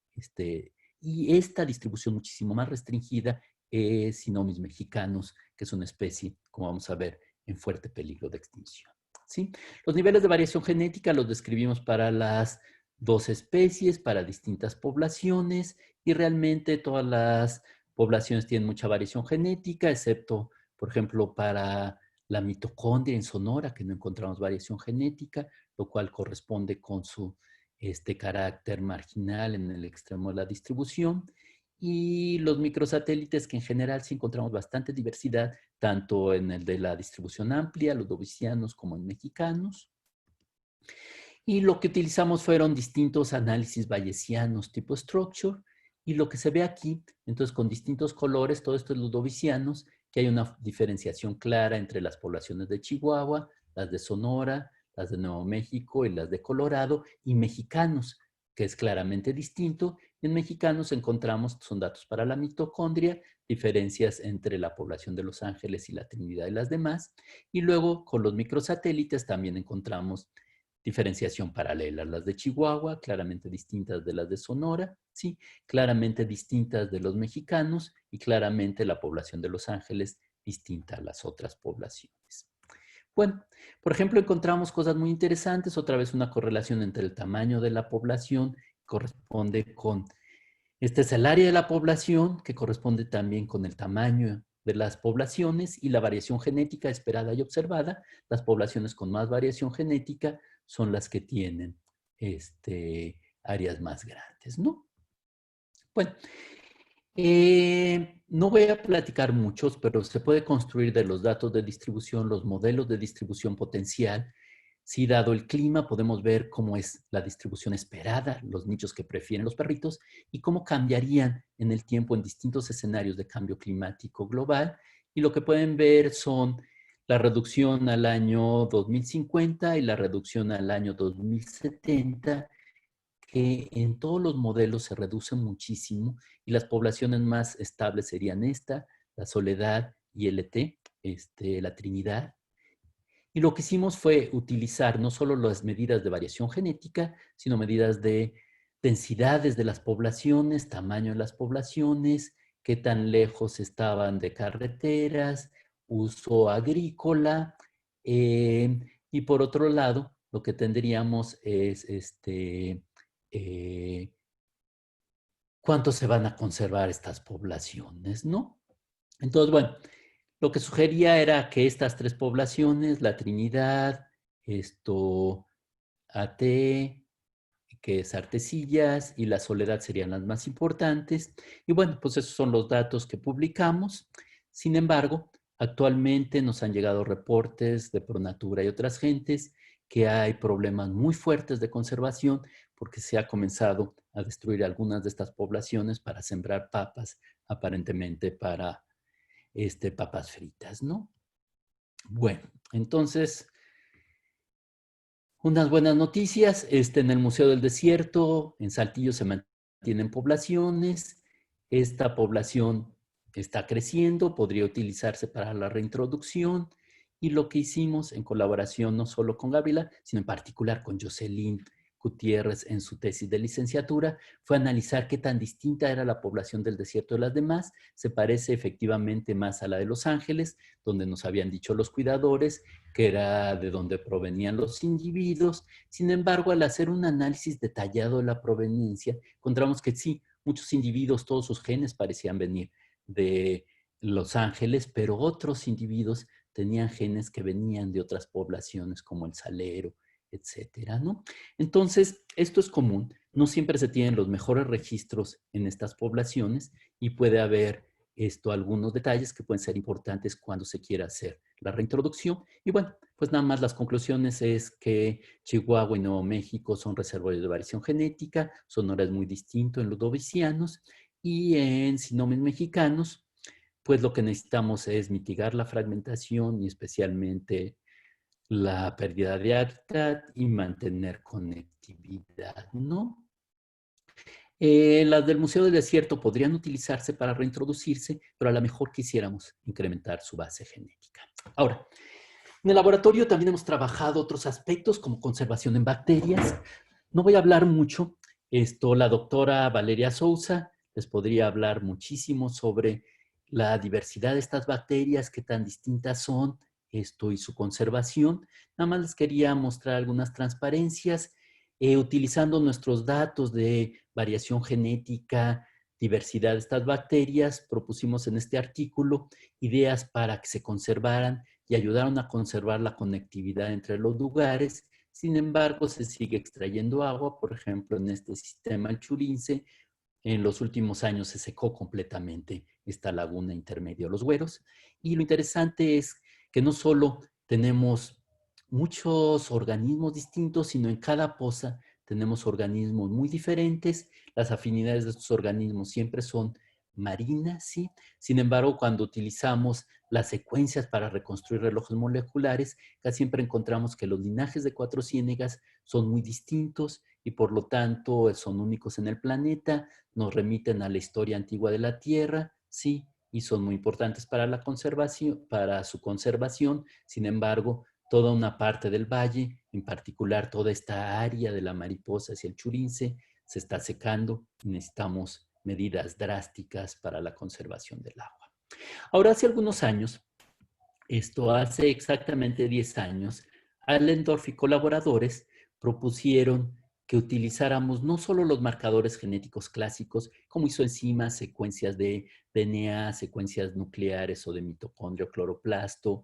y esta distribución muchísimo más restringida es Sinomis mexicanus, que es una especie, como vamos a ver, en fuerte peligro de extinción, ¿sí? Los niveles de variación genética los describimos para las 2 especies, para distintas poblaciones, y realmente todas las poblaciones tienen mucha variación genética, excepto, por ejemplo, para la mitocondria en Sonora, que no encontramos variación genética, lo cual corresponde con su carácter marginal en el extremo de la distribución. Y los microsatélites, que en general sí encontramos bastante diversidad, tanto en el de la distribución amplia, los ludovicianos, como en mexicanos. Y lo que utilizamos fueron distintos análisis bayesianos tipo structure, y lo que se ve aquí, entonces con distintos colores, todo esto es ludovicianos, que hay una diferenciación clara entre las poblaciones de Chihuahua, las de Sonora, las de Nuevo México y las de Colorado, y mexicanos, que es claramente distinto. En mexicanos encontramos, son datos para la mitocondria, diferencias entre la población de Los Ángeles y la Trinidad y las demás, y luego con los microsatélites también encontramos diferenciación paralela, las de Chihuahua, claramente distintas de las de Sonora, ¿sí? Claramente distintas de los mexicanos y claramente la población de Los Ángeles distinta a las otras poblaciones. Bueno, por ejemplo, encontramos cosas muy interesantes, otra vez una correlación entre el tamaño de la población, corresponde con Este es el área de la población, que corresponde también con el tamaño de las poblaciones y la variación genética esperada y observada. Las poblaciones con más variación genética son las que tienen áreas más grandes, ¿no? Bueno, no voy a platicar muchos, pero se puede construir de los datos de distribución los modelos de distribución potencial. Si dado el clima, podemos ver cómo es la distribución esperada, los nichos que prefieren los perritos y cómo cambiarían en el tiempo en distintos escenarios de cambio climático global. Y lo que pueden ver son la reducción al año 2050 y la reducción al año 2070, que en todos los modelos se reduce muchísimo y las poblaciones más estables serían esta, la Soledad y LT, la Trinidad. Y lo que hicimos fue utilizar no solo las medidas de variación genética, sino medidas de densidades de las poblaciones, tamaño de las poblaciones, qué tan lejos estaban de carreteras, uso agrícola, y por otro lado, lo que tendríamos es cuánto se van a conservar estas poblaciones, ¿no? Entonces, bueno, lo que sugería era que estas tres poblaciones, la Trinidad, AT, que es Artesillas, y la Soledad serían las más importantes. Y bueno, pues esos son los datos que publicamos. Sin embargo, actualmente nos han llegado reportes de Pronatura y otras gentes que hay problemas muy fuertes de conservación porque se ha comenzado a destruir algunas de estas poblaciones para sembrar papas, aparentemente para papas fritas, ¿no? Bueno, entonces, unas buenas noticias. En el Museo del Desierto, en Saltillo, se mantienen poblaciones. Esta población está creciendo, podría utilizarse para la reintroducción. Y lo que hicimos en colaboración no solo con Gabriela, sino en particular con Jocelyn Gutiérrez en su tesis de licenciatura, fue analizar qué tan distinta era la población del desierto de las demás. Se parece efectivamente más a la de Los Ángeles, donde nos habían dicho los cuidadores que era de donde provenían los individuos. Sin embargo, al hacer un análisis detallado de la proveniencia, encontramos que sí, muchos individuos, todos sus genes parecían venir de Los Ángeles, pero otros individuos tenían genes que venían de otras poblaciones como el Salero, etcétera, ¿no? Entonces, esto es común. No siempre se tienen los mejores registros en estas poblaciones y puede haber algunos detalles que pueden ser importantes cuando se quiera hacer la reintroducción. Y bueno, pues nada más las conclusiones es que Chihuahua y Nuevo México son reservorios de variación genética, Sonora es muy distinto en ludovicianos y en sinomes mexicanos, pues lo que necesitamos es mitigar la fragmentación y especialmente la pérdida de hábitat y mantener conectividad, ¿no? Las del Museo del Desierto podrían utilizarse para reintroducirse, pero a lo mejor quisiéramos incrementar su base genética. Ahora, en el laboratorio también hemos trabajado otros aspectos como conservación en bacterias. No voy a hablar mucho. La doctora Valeria Sousa les podría hablar muchísimo sobre la diversidad de estas bacterias, qué tan distintas son, y su conservación. Nada más les quería mostrar algunas transparencias. Utilizando nuestros datos de variación genética, diversidad de estas bacterias, propusimos en este artículo ideas para que se conservaran y ayudaron a conservar la conectividad entre los lugares. Sin embargo, se sigue extrayendo agua, por ejemplo, en este sistema el Churince. En los últimos años se secó completamente esta laguna intermedia de los Güeros. Y lo interesante es que no solo tenemos muchos organismos distintos, sino en cada poza tenemos organismos muy diferentes. Las afinidades de estos organismos siempre son marinas, ¿sí? Sin embargo, cuando utilizamos las secuencias para reconstruir relojes moleculares, casi siempre encontramos que los linajes de Cuatro Ciénegas son muy distintos y por lo tanto son únicos en el planeta, nos remiten a la historia antigua de la Tierra, sí, y son muy importantes para la conservación, para su conservación. Sin embargo, toda una parte del valle, en particular toda esta área de la mariposa hacia el Churince, se está secando y necesitamos medidas drásticas para la conservación del agua. Ahora, hace algunos años, hace exactamente 10 años, Allendorf y colaboradores propusieron que utilizáramos no solo los marcadores genéticos clásicos, como isoenzimas, secuencias de DNA, secuencias nucleares o de mitocondrio, cloroplasto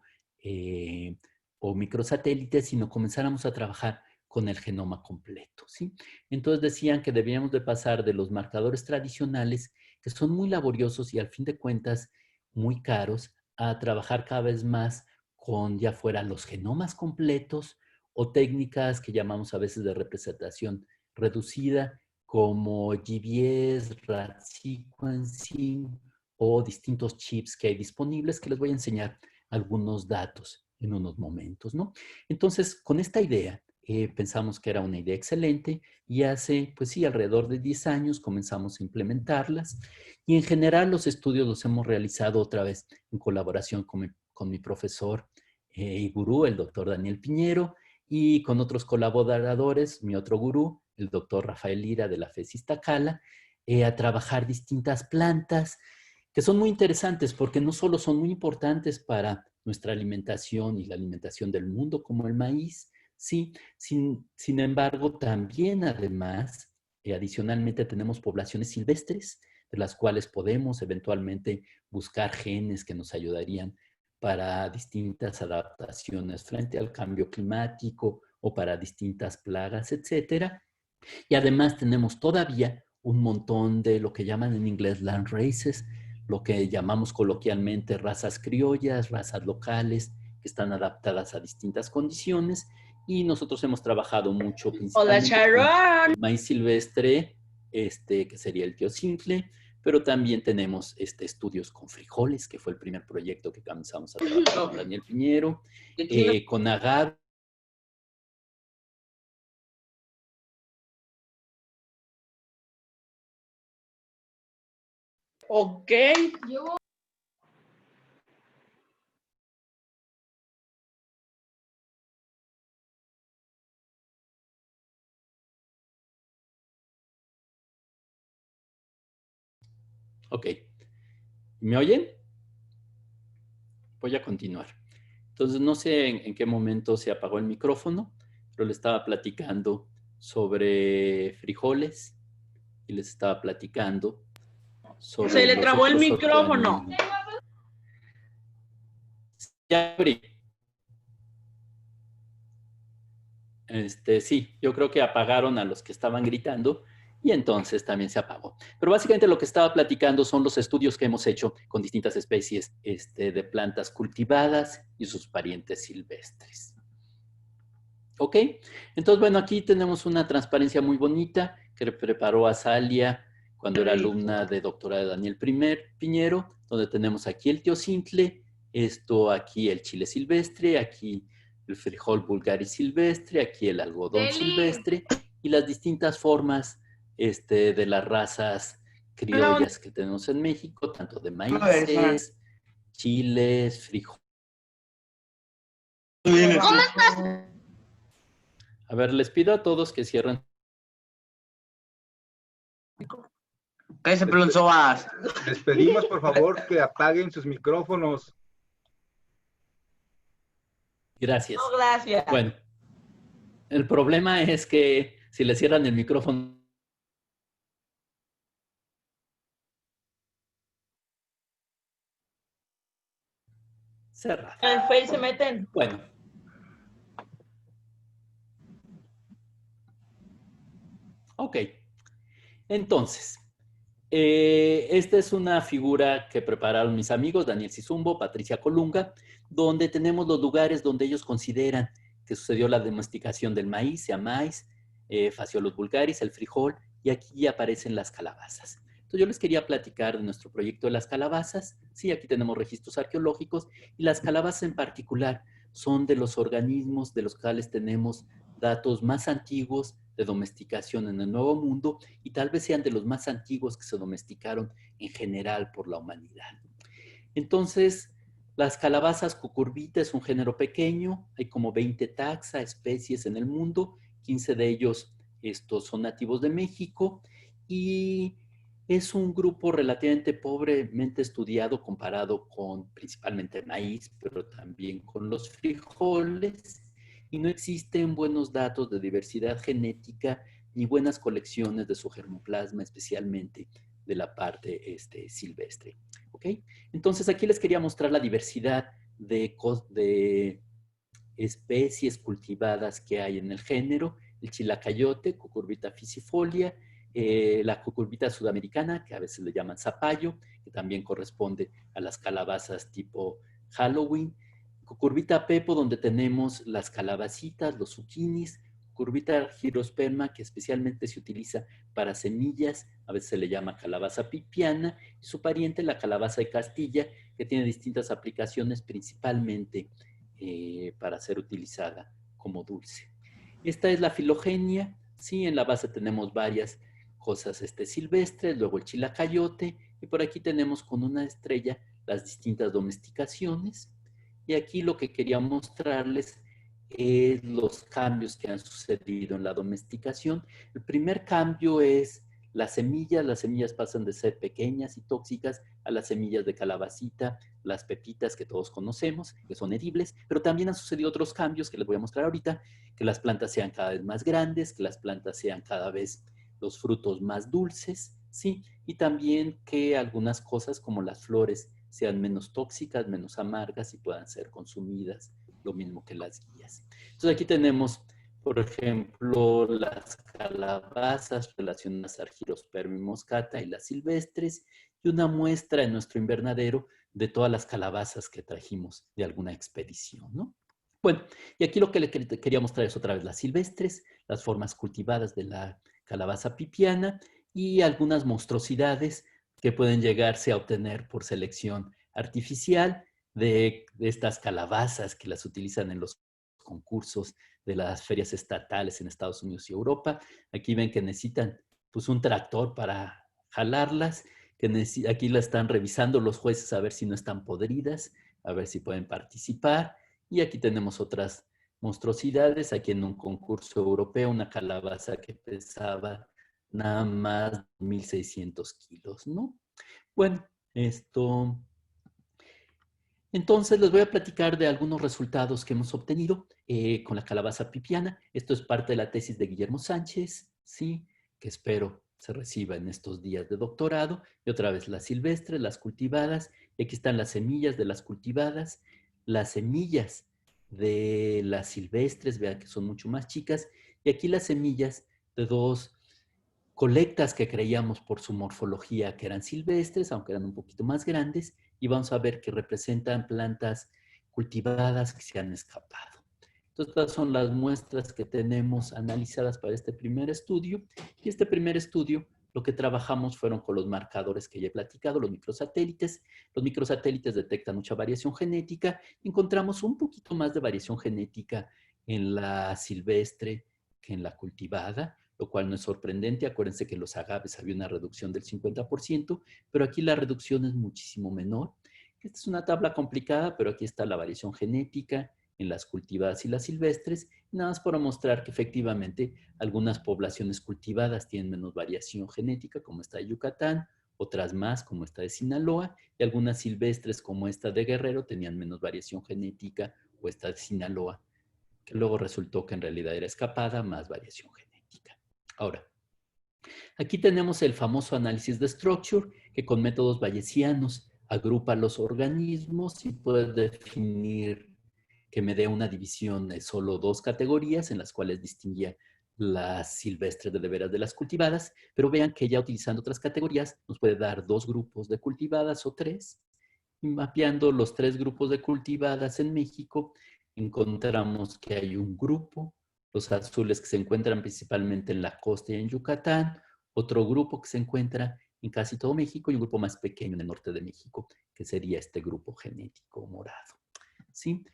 o microsatélites, sino comenzáramos a trabajar con el genoma completo, ¿sí? Entonces decían que debíamos de pasar de los marcadores tradicionales, que son muy laboriosos y al fin de cuentas muy caros, a trabajar cada vez más con ya fuera los genomas completos o técnicas que llamamos a veces de representación reducida, como GBS, rat sequencing o distintos chips que hay disponibles, que les voy a enseñar algunos datos en unos momentos, ¿no? Entonces, con esta idea, pensamos que era una idea excelente y hace, pues sí, alrededor de 10 años comenzamos a implementarlas y en general los estudios los hemos realizado otra vez en colaboración con mi profesor y gurú, el doctor Daniel Piñero, y con otros colaboradores, mi otro gurú, el doctor Rafael Lira de la FES Iztacala, a trabajar distintas plantas que son muy interesantes porque no solo son muy importantes para nuestra alimentación y la alimentación del mundo como el maíz, sí, sin embargo también además, adicionalmente tenemos poblaciones silvestres de las cuales podemos eventualmente buscar genes que nos ayudarían para distintas adaptaciones frente al cambio climático o para distintas plagas, etcétera. Y además tenemos todavía un montón de lo que llaman en inglés land races, lo que llamamos coloquialmente razas criollas, razas locales, que están adaptadas a distintas condiciones. Y nosotros hemos trabajado mucho principalmente con maíz silvestre, que sería el teocintle, pero también tenemos estudios con frijoles, que fue el primer proyecto que comenzamos a trabajar con Daniel Piñero, con agave. Ok. Ok. ¿Me oyen? Voy a continuar. Entonces, no sé en qué momento se apagó el micrófono, pero le estaba platicando sobre frijoles y les estaba platicando sobre Se le los trabó el otros micrófono. organismos. Ya abrí. Sí, yo creo que apagaron a los que estaban gritando y entonces también se apagó. Pero básicamente lo que estaba platicando son los estudios que hemos hecho con distintas especies de plantas cultivadas y sus parientes silvestres. ¿Ok? Entonces, bueno, aquí tenemos una transparencia muy bonita que preparó Azalia cuando era alumna de doctorado de Daniel Piñero, donde tenemos aquí el teocintle, aquí el chile silvestre, aquí el frijol vulgaris silvestre, aquí el algodón silvestre y las distintas formas de las razas criollas que tenemos en México, tanto de maíces, chiles, frijoles. ¿Cómo estás? A ver, les pido a todos que cierren. Cállese, pelonzoas. Les pedimos, por favor, que apaguen sus micrófonos. Gracias. No, gracias. Bueno, el problema es que si le cierran el micrófono, cerrado. En el Face se meten. Bueno. Ok. Entonces, esta es una figura que prepararon mis amigos, Daniel Sizumbo, Patricia Colunga, donde tenemos los lugares donde ellos consideran que sucedió la domesticación del maíz, sea maíz, Phaseolus vulgaris, el frijol, y aquí aparecen las calabazas. Entonces yo les quería platicar de nuestro proyecto de las calabazas. Sí, aquí tenemos registros arqueológicos y las calabazas en particular son de los organismos de los cuales tenemos datos más antiguos de domesticación en el Nuevo Mundo y tal vez sean de los más antiguos que se domesticaron en general por la humanidad. Entonces, las calabazas cucurbita es un género pequeño, hay como 20 taxa, especies en el mundo, 15 de ellos son nativos de México y es un grupo relativamente pobremente estudiado comparado con principalmente maíz, pero también con los frijoles, y no existen buenos datos de diversidad genética ni buenas colecciones de su germoplasma, especialmente de la parte silvestre. ¿Ok? Entonces aquí les quería mostrar la diversidad de especies cultivadas que hay en el género: el chilacayote, Cucurbita fisifolia, la cucurbita sudamericana, que a veces le llaman zapallo, que también corresponde a las calabazas tipo Halloween, cucurbita pepo, donde tenemos las calabacitas, los zucchinis, cucurbita gyrosperma, que especialmente se utiliza para semillas, a veces se le llama calabaza pipiana, y su pariente, la calabaza de Castilla, que tiene distintas aplicaciones, principalmente para ser utilizada como dulce. Esta es la filogenia, sí, en la base tenemos varias cosas silvestres, luego el chilacayote, y por aquí tenemos con una estrella las distintas domesticaciones. Y aquí lo que quería mostrarles es los cambios que han sucedido en la domesticación. El primer cambio es las semillas pasan de ser pequeñas y tóxicas a las semillas de calabacita, las pepitas que todos conocemos, que son edibles, pero también han sucedido otros cambios que les voy a mostrar ahorita, que las plantas sean cada vez más grandes, que las plantas sean cada vez los frutos más dulces, ¿sí? Y también que algunas cosas como las flores sean menos tóxicas, menos amargas y puedan ser consumidas, lo mismo que las guías. Entonces aquí tenemos, por ejemplo, las calabazas relacionadas a Argyrosperma moscata y las silvestres, y una muestra en nuestro invernadero de todas las calabazas que trajimos de alguna expedición, ¿no? Bueno, y aquí lo que le quería mostrar es otra vez las silvestres, las formas cultivadas de la calabaza pipiana y algunas monstruosidades que pueden llegarse a obtener por selección artificial de estas calabazas que las utilizan en los concursos de las ferias estatales en Estados Unidos y Europa. Aquí ven que necesitan pues un tractor para jalarlas, que aquí la están revisando los jueces a ver si no están podridas, a ver si pueden participar. Y aquí tenemos otras monstruosidades. Aquí en un concurso europeo, una calabaza que pesaba nada más 1,600 kilos, ¿no? Bueno, entonces les voy a platicar de algunos resultados que hemos obtenido con la calabaza pipiana. Esto es parte de la tesis de Guillermo Sánchez, ¿sí? Que espero se reciba en estos días de doctorado. Y otra vez las silvestres, las cultivadas. Y aquí están las semillas de las cultivadas, las semillas de las silvestres, vean que son mucho más chicas. Y aquí las semillas de dos colectas que creíamos por su morfología que eran silvestres, aunque eran un poquito más grandes, y vamos a ver que representan plantas cultivadas que se han escapado. Entonces, estas son las muestras que tenemos analizadas para este primer estudio. Y este primer estudio, lo que trabajamos fueron con los marcadores que ya he platicado, los microsatélites. Los microsatélites detectan mucha variación genética. Encontramos un poquito más de variación genética en la silvestre que en la cultivada, lo cual no es sorprendente. Acuérdense que en los agaves había una reducción del 50%, pero aquí la reducción es muchísimo menor. Esta es una tabla complicada, pero aquí está la variación genética en las cultivadas y las silvestres, nada más para mostrar que efectivamente algunas poblaciones cultivadas tienen menos variación genética, como esta de Yucatán, otras más, como esta de Sinaloa, y algunas silvestres, como esta de Guerrero, tenían menos variación genética, o esta de Sinaloa, que luego resultó que en realidad era escapada, más variación genética. Ahora, aquí tenemos el famoso análisis de structure, que con métodos bayesianos agrupa los organismos y puede definir que me dé una división de solo dos categorías en las cuales distinguía las silvestres de veras de las cultivadas, pero vean que ya utilizando otras categorías nos puede dar dos grupos de cultivadas o tres. Y mapeando los tres grupos de cultivadas en México, encontramos que hay un grupo, los azules, que se encuentran principalmente en la costa y en Yucatán, otro grupo que se encuentra en casi todo México y un grupo más pequeño en el norte de México, que sería este grupo genético morado, ¿sí?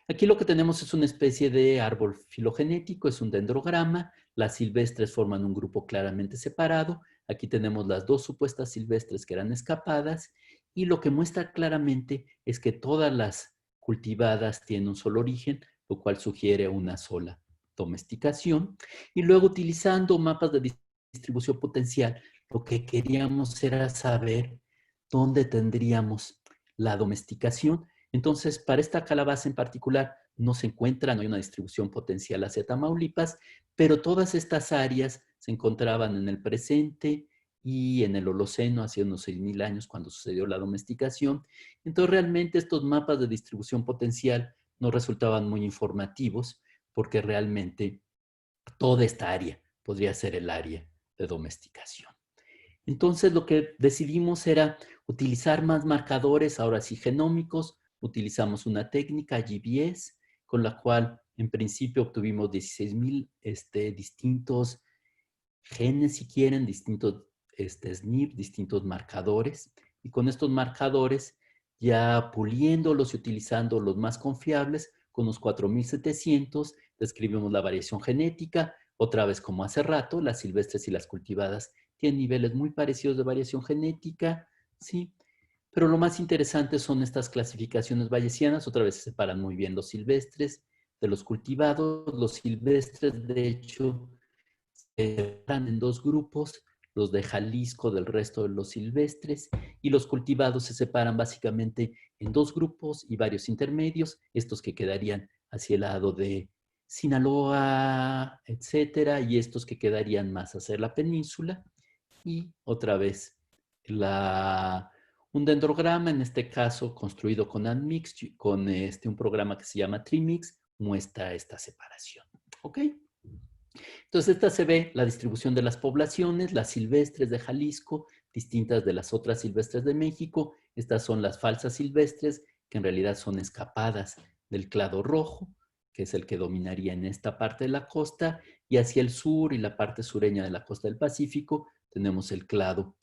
Aquí lo que tenemos es una especie de árbol filogenético, es un dendrograma. Las silvestres forman un grupo claramente separado. Aquí tenemos las dos supuestas silvestres que eran escapadas, y lo que muestra claramente es que todas las cultivadas tienen un solo origen, lo cual sugiere una sola domesticación. Y luego, utilizando mapas de distribución potencial, lo que queríamos era saber dónde tendríamos la domesticación. Entonces, para esta calabaza en particular no se encuentra, no hay una distribución potencial hacia Tamaulipas, pero todas estas áreas se encontraban en el presente y en el Holoceno hace unos 6.000 años cuando sucedió la domesticación. Entonces realmente estos mapas de distribución potencial no resultaban muy informativos porque realmente toda esta área podría ser el área de domesticación. Entonces lo que decidimos era utilizar más marcadores, ahora sí genómicos. Utilizamos una técnica GBS con la cual en principio obtuvimos 16.000 distintos genes, si quieren, distintos SNP, distintos marcadores. Y con estos marcadores, ya puliéndolos y utilizando los más confiables, con los 4.700, describimos la variación genética. Otra vez, como hace rato, las silvestres y las cultivadas tienen niveles muy parecidos de variación genética, ¿sí? Pero lo más interesante son estas clasificaciones bayesianas. Otra vez se separan muy bien los silvestres de los cultivados. Los silvestres, de hecho, se separan en dos grupos, los de Jalisco del resto de los silvestres, y los cultivados se separan básicamente en dos grupos y varios intermedios, estos que quedarían hacia el lado de Sinaloa, etcétera, y estos que quedarían más hacia la península. Y otra vez un dendrograma, en este caso construido con Admix, con un programa que se llama Trimix, muestra esta separación. ¿Ok? Entonces, esta se ve la distribución de las poblaciones, las silvestres de Jalisco, distintas de las otras silvestres de México. Estas son las falsas silvestres, que en realidad son escapadas del clado rojo, que es el que dominaría en esta parte de la costa, y hacia el sur y la parte sureña de la costa del Pacífico tenemos el clado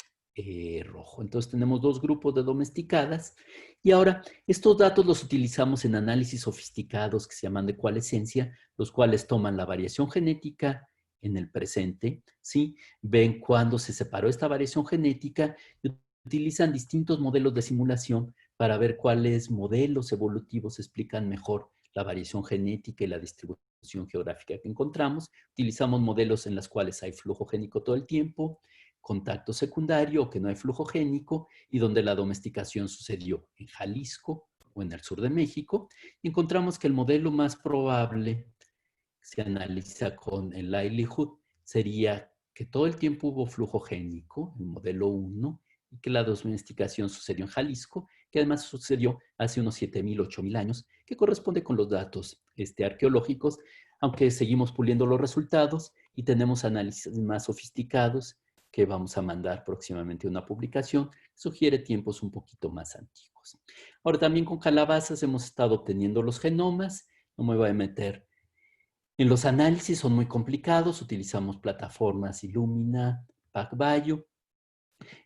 rojo. Entonces tenemos dos grupos de domesticadas. Y ahora, estos datos los utilizamos en análisis sofisticados que se llaman de coalescencia, los cuales toman la variación genética en el presente, ¿sí? Ven cuándo se separó esta variación genética y utilizan distintos modelos de simulación para ver cuáles modelos evolutivos explican mejor la variación genética y la distribución geográfica que encontramos. Utilizamos modelos en los cuales hay flujo génico todo el tiempo, contacto secundario o que no hay flujo génico, y donde la domesticación sucedió en Jalisco o en el sur de México. Y encontramos que el modelo más probable, se analiza con el likelihood, sería que todo el tiempo hubo flujo génico, el modelo 1, y que la domesticación sucedió en Jalisco, que además sucedió hace unos 7.000, 8.000 años, que corresponde con los datos arqueológicos, aunque seguimos puliendo los resultados y tenemos análisis más sofisticados que vamos a mandar próximamente a una publicación, sugiere tiempos un poquito más antiguos. Ahora también con calabazas hemos estado obteniendo los genomas. No me voy a meter en los análisis, son muy complicados. Utilizamos plataformas Illumina, PacBio.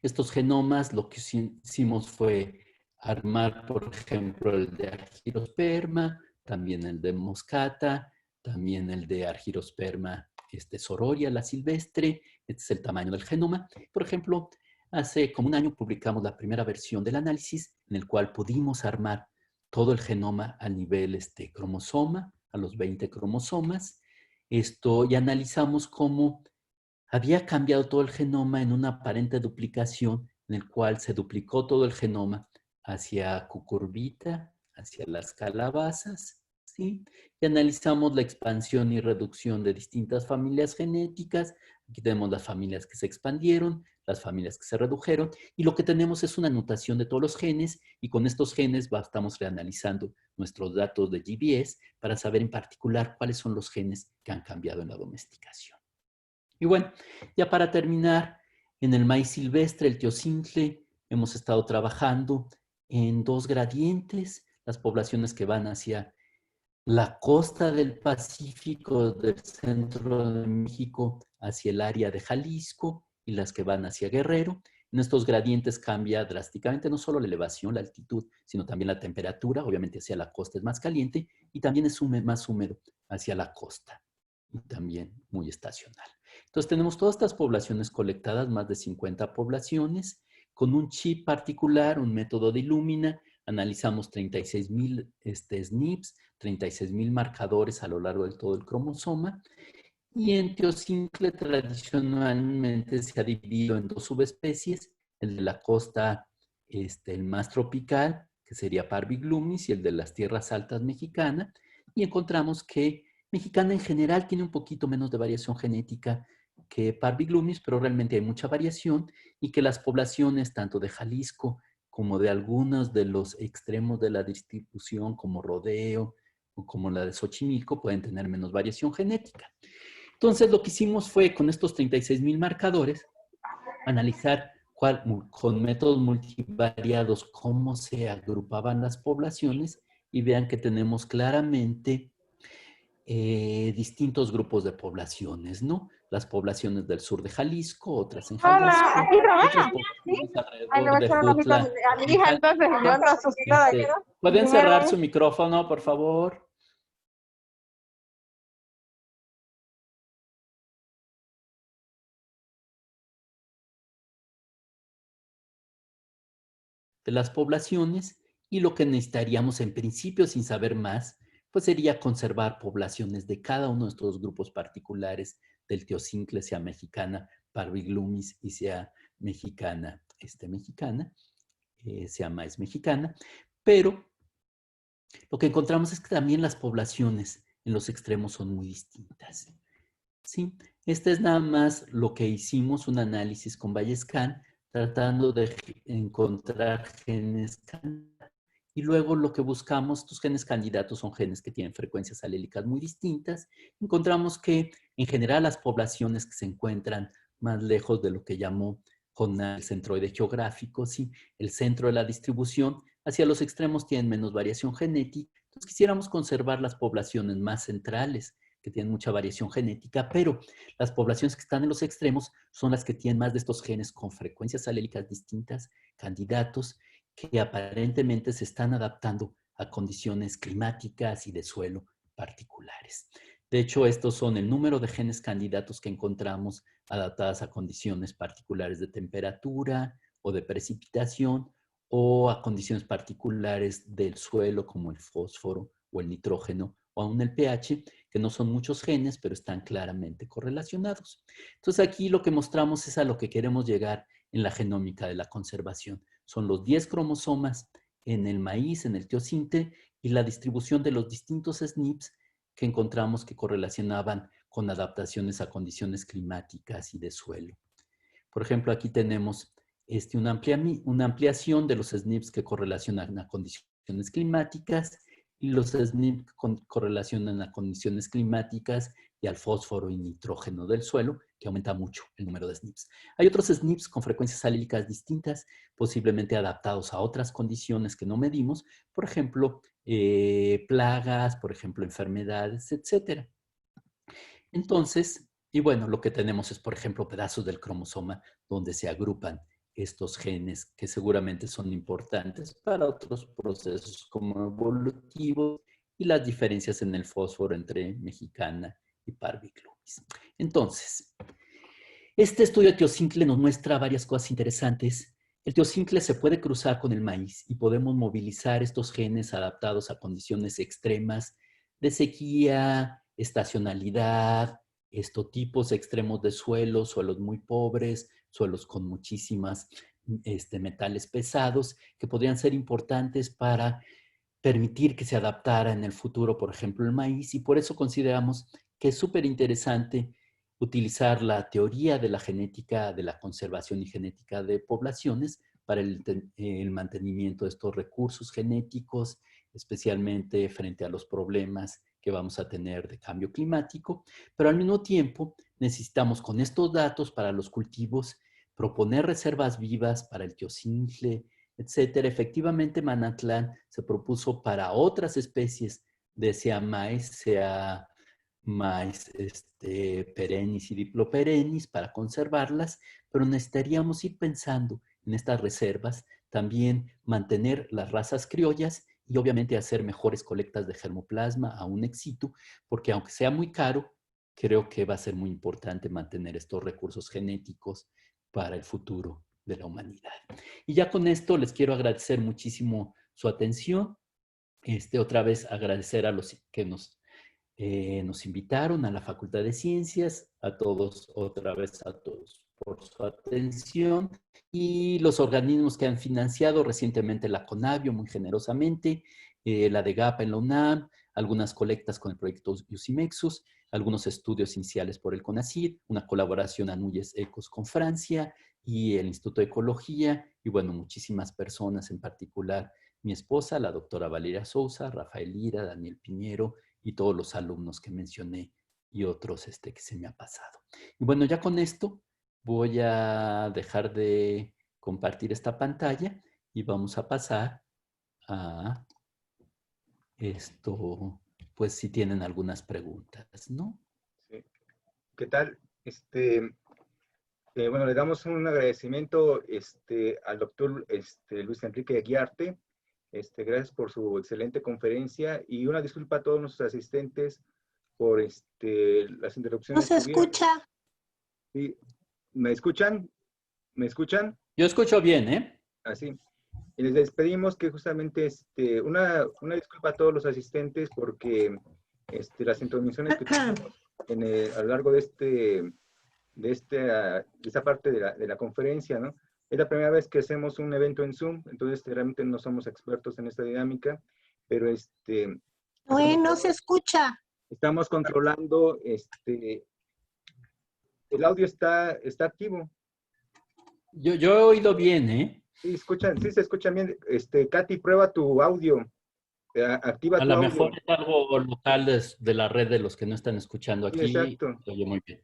Estos genomas, lo que hicimos fue armar, por ejemplo, el de Argyrosperma, también el de Moscata, también el de Argyrosperma sororia, la silvestre. Este es el tamaño del genoma. Por ejemplo, hace como un año publicamos la primera versión del análisis en el cual pudimos armar todo el genoma a nivel cromosoma, a los 20 cromosomas. Y analizamos cómo había cambiado todo el genoma en una aparente duplicación en el cual se duplicó todo el genoma hacia cucurbita, hacia las calabazas, ¿sí? Y analizamos la expansión y reducción de distintas familias genéticas. Aquí tenemos las familias que se expandieron, las familias que se redujeron, y lo que tenemos es una anotación de todos los genes, y con estos genes estamos reanalizando nuestros datos de GBS para saber en particular cuáles son los genes que han cambiado en la domesticación. Y bueno, ya para terminar, en el maíz silvestre, el teocintle, hemos estado trabajando en dos gradientes, las poblaciones que van hacia la costa del Pacífico, del centro de México, hacia el área de Jalisco, y las que van hacia Guerrero. En estos gradientes cambia drásticamente no solo la elevación, la altitud, sino también la temperatura. Obviamente hacia la costa es más caliente y también es más húmedo hacia la costa, y también muy estacional. Entonces tenemos todas estas poblaciones colectadas, más de 50 poblaciones, con un chip particular, un método de Illumina. Analizamos 36.000 SNPs, 36.000 marcadores a lo largo de todo el cromosoma. Y en teocintle tradicionalmente se ha dividido en dos subespecies, el de la costa, el más tropical, que sería Parviglumis, y el de las tierras altas mexicana. Y encontramos que mexicana en general tiene un poquito menos de variación genética que Parviglumis, pero realmente hay mucha variación y que las poblaciones tanto de Jalisco como de algunos de los extremos de la distribución, como Rodeo o como la de Xochimilco, pueden tener menos variación genética. Entonces, lo que hicimos fue, con estos 36,000 marcadores, analizar con métodos multivariados cómo se agrupaban las poblaciones y vean que tenemos claramente distintos grupos de poblaciones, ¿no? Las poblaciones del sur de Jalisco, otras en Jalisco, Hola, ¿aquí otras trabaja? poblaciones Ay, le alrededor voy a de echar una Jutla. a mi hija, entonces yo ando asustada. ¿Pueden cerrar su micrófono, por favor? De las poblaciones, y lo que necesitaríamos en principio, sin saber más, pues sería conservar poblaciones de cada uno de estos grupos particulares del teocincle, sea mexicana, Parviglumis, y sea mexicana, sea maíz mexicana, pero lo que encontramos es que también las poblaciones en los extremos son muy distintas. ¿Sí? Este es nada más lo que hicimos, un análisis con Vallescan, tratando de encontrar genes candidatos. Y luego lo que buscamos, estos genes candidatos son genes que tienen frecuencias alélicas muy distintas. Encontramos que en general las poblaciones que se encuentran más lejos de lo que llamó Jonas el centroide geográfico, ¿sí? El centro de la distribución, hacia los extremos tienen menos variación genética. Entonces quisiéramos conservar las poblaciones más centrales, que tienen mucha variación genética, pero las poblaciones que están en los extremos son las que tienen más de estos genes con frecuencias alélicas distintas, candidatos, que aparentemente se están adaptando a condiciones climáticas y de suelo particulares. De hecho, estos son el número de genes candidatos que encontramos adaptadas a condiciones particulares de temperatura o de precipitación o a condiciones particulares del suelo como el fósforo o el nitrógeno o aún el pH, que no son muchos genes, pero están claramente correlacionados. Entonces aquí lo que mostramos es a lo que queremos llegar en la genómica de la conservación. Son los 10 cromosomas en el maíz, en el teocinte, y la distribución de los distintos SNPs que encontramos que correlacionaban con adaptaciones a condiciones climáticas y de suelo. Por ejemplo, aquí tenemos una ampliación de los SNPs que correlacionan a condiciones climáticas y los SNPs correlacionan a condiciones climáticas y al fósforo y nitrógeno del suelo, que aumenta mucho el número de SNPs. Hay otros SNPs con frecuencias alélicas distintas, posiblemente adaptados a otras condiciones que no medimos, por ejemplo, plagas, por ejemplo, enfermedades, etc. Entonces, y bueno, lo que tenemos es, por ejemplo, pedazos del cromosoma donde se agrupan estos genes que seguramente son importantes para otros procesos como evolutivos y las diferencias en el fósforo entre mexicana y Parviglumis. Entonces, este estudio de teocincle nos muestra varias cosas interesantes. El teocincle se puede cruzar con el maíz y podemos movilizar estos genes adaptados a condiciones extremas de sequía, estacionalidad, tipos extremos de suelos, suelos muy pobres, suelos con muchísimas metales pesados que podrían ser importantes para permitir que se adaptara en el futuro, por ejemplo, el maíz, y por eso consideramos que es súper interesante utilizar la teoría de la genética, de la conservación y genética de poblaciones para el mantenimiento de estos recursos genéticos, especialmente frente a los problemas que vamos a tener de cambio climático, pero al mismo tiempo necesitamos con estos datos para los cultivos proponer reservas vivas para el teocincle, etcétera. Efectivamente, Manatlán se propuso para otras especies de sea maíz perennis y diploperennis para conservarlas, pero necesitaríamos ir pensando en estas reservas, también mantener las razas criollas y obviamente hacer mejores colectas de germoplasma aún ex situ, porque aunque sea muy caro, creo que va a ser muy importante mantener estos recursos genéticos para el futuro de la humanidad. Y ya con esto les quiero agradecer muchísimo su atención. Otra vez agradecer a los que nos invitaron a la Facultad de Ciencias, a todos, otra vez a todos por su atención, y los organismos que han financiado recientemente la CONABIO muy generosamente, la de GAPA en la UNAM, algunas colectas con el proyecto UCIMEXUS, algunos estudios iniciales por el CONACYT, una colaboración a Nuyes Ecos con Francia y el Instituto de Ecología, y bueno, muchísimas personas, en particular mi esposa, la doctora Valeria Sousa, Rafael Lira, Daniel Piñero y todos los alumnos que mencioné y otros que se me ha pasado. Y bueno, ya con esto voy a dejar de compartir esta pantalla y vamos a pasar a esto, pues si tienen algunas preguntas, ¿no? Sí. ¿Qué tal? Bueno, le damos un agradecimiento al doctor Luis Enrique Aguiarte. Gracias por su excelente conferencia y una disculpa a todos nuestros asistentes por las No interrupciones se que hubieron. escucha. Sí. ¿Me escuchan? ¿Me escuchan? Yo escucho bien, ¿eh? Así. Y les despedimos que justamente una disculpa a todos los asistentes porque las intermisiones que tuvimos a lo largo de esta parte de la conferencia, ¿no? Es la primera vez que hacemos un evento en Zoom, entonces realmente no somos expertos en esta dinámica, pero No se escucha. estamos controlando, el audio está activo. Yo he oído bien, ¿eh? Sí, sí se escucha bien. Katy, prueba tu audio. Activa A tu lo audio. mejor es algo local de la red de los que no están escuchando Sí, aquí. exacto. Se oye muy bien.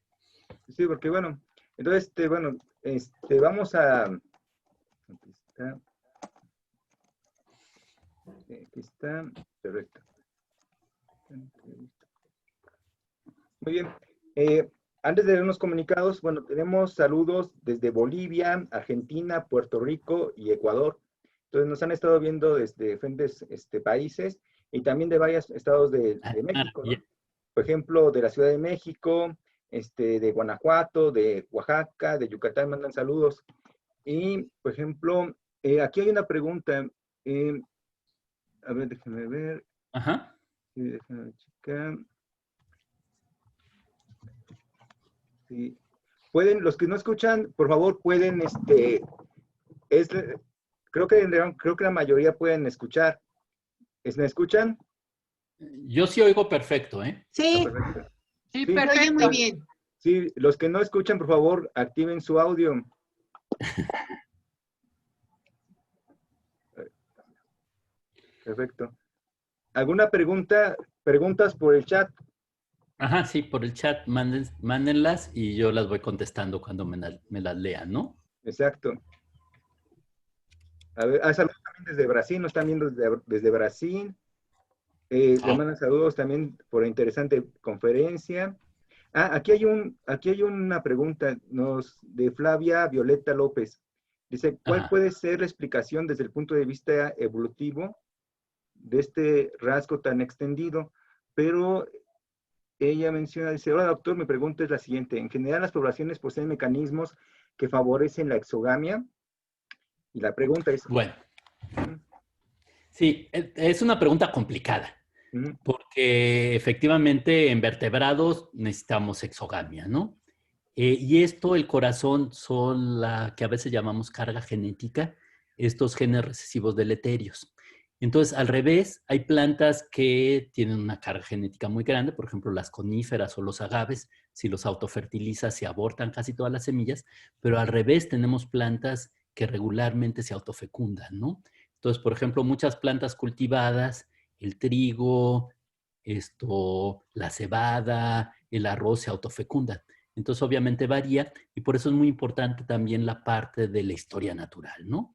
Sí, porque bueno, entonces, bueno, vamos a... Aquí está. Aquí está. Perfecto. Muy bien. Antes de vernos comunicados, bueno, tenemos saludos desde Bolivia, Argentina, Puerto Rico y Ecuador. Entonces nos han estado viendo desde diferentes países y también de varios estados de México, ¿no? Por ejemplo, de la Ciudad de México, de Guanajuato, de Oaxaca, de Yucatán, mandan saludos. Y, por ejemplo, aquí hay una pregunta. A ver, déjenme ver. Ajá. Sí, déjenme checar. Sí. Pueden, los que no escuchan, por favor, pueden, creo que la mayoría pueden escuchar. ¿Me escuchan? Yo sí oigo perfecto, ¿eh? Sí. Perfecto. Sí, Sí, perfecto. Muy bien. sí, los que no escuchan, por favor, activen su audio. Perfecto. ¿Alguna pregunta? Preguntas por el chat. Ajá, sí, por el chat mándenlas y yo las voy contestando cuando me las lean, ¿no? Exacto. A ver, saludos también desde Brasil, nos están viendo desde Brasil. Le mandan saludos también por la interesante conferencia. Aquí hay una pregunta de Flavia Violeta López. Dice, ¿cuál Ajá. puede ser la explicación desde el punto de vista evolutivo de este rasgo tan extendido? Pero ella menciona, dice, hola doctor, mi pregunta es la siguiente. En general, las poblaciones poseen mecanismos que favorecen la exogamia. Y la pregunta es... Bueno. Sí, es una pregunta complicada. Porque efectivamente en vertebrados necesitamos exogamia, ¿no? Y esto, el corazón, son la que a veces llamamos carga genética, estos genes recesivos deleterios. Entonces, al revés, hay plantas que tienen una carga genética muy grande, por ejemplo, las coníferas o los agaves, si los autofertilizas se abortan casi todas las semillas, pero al revés tenemos plantas que regularmente se autofecundan, ¿no? Entonces, por ejemplo, muchas plantas cultivadas, el trigo, la cebada, el arroz se autofecundan. Entonces, obviamente varía y por eso es muy importante también la parte de la historia natural, ¿no?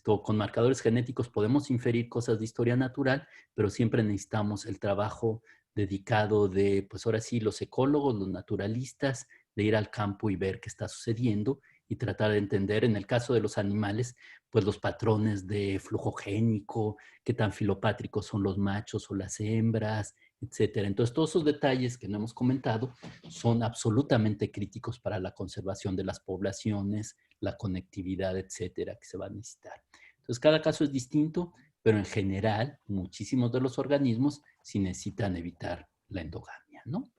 Con marcadores genéticos podemos inferir cosas de historia natural, pero siempre necesitamos el trabajo dedicado de, pues ahora sí, los ecólogos, los naturalistas, de ir al campo y ver qué está sucediendo y tratar de entender, en el caso de los animales, pues los patrones de flujo génico, qué tan filopátricos son los machos o las hembras, etcétera. Entonces, todos esos detalles que no hemos comentado son absolutamente críticos para la conservación de las poblaciones, la conectividad, etcétera, que se va a necesitar. Entonces, cada caso es distinto, pero en general, muchísimos de los organismos sí necesitan evitar la endogamia, ¿no?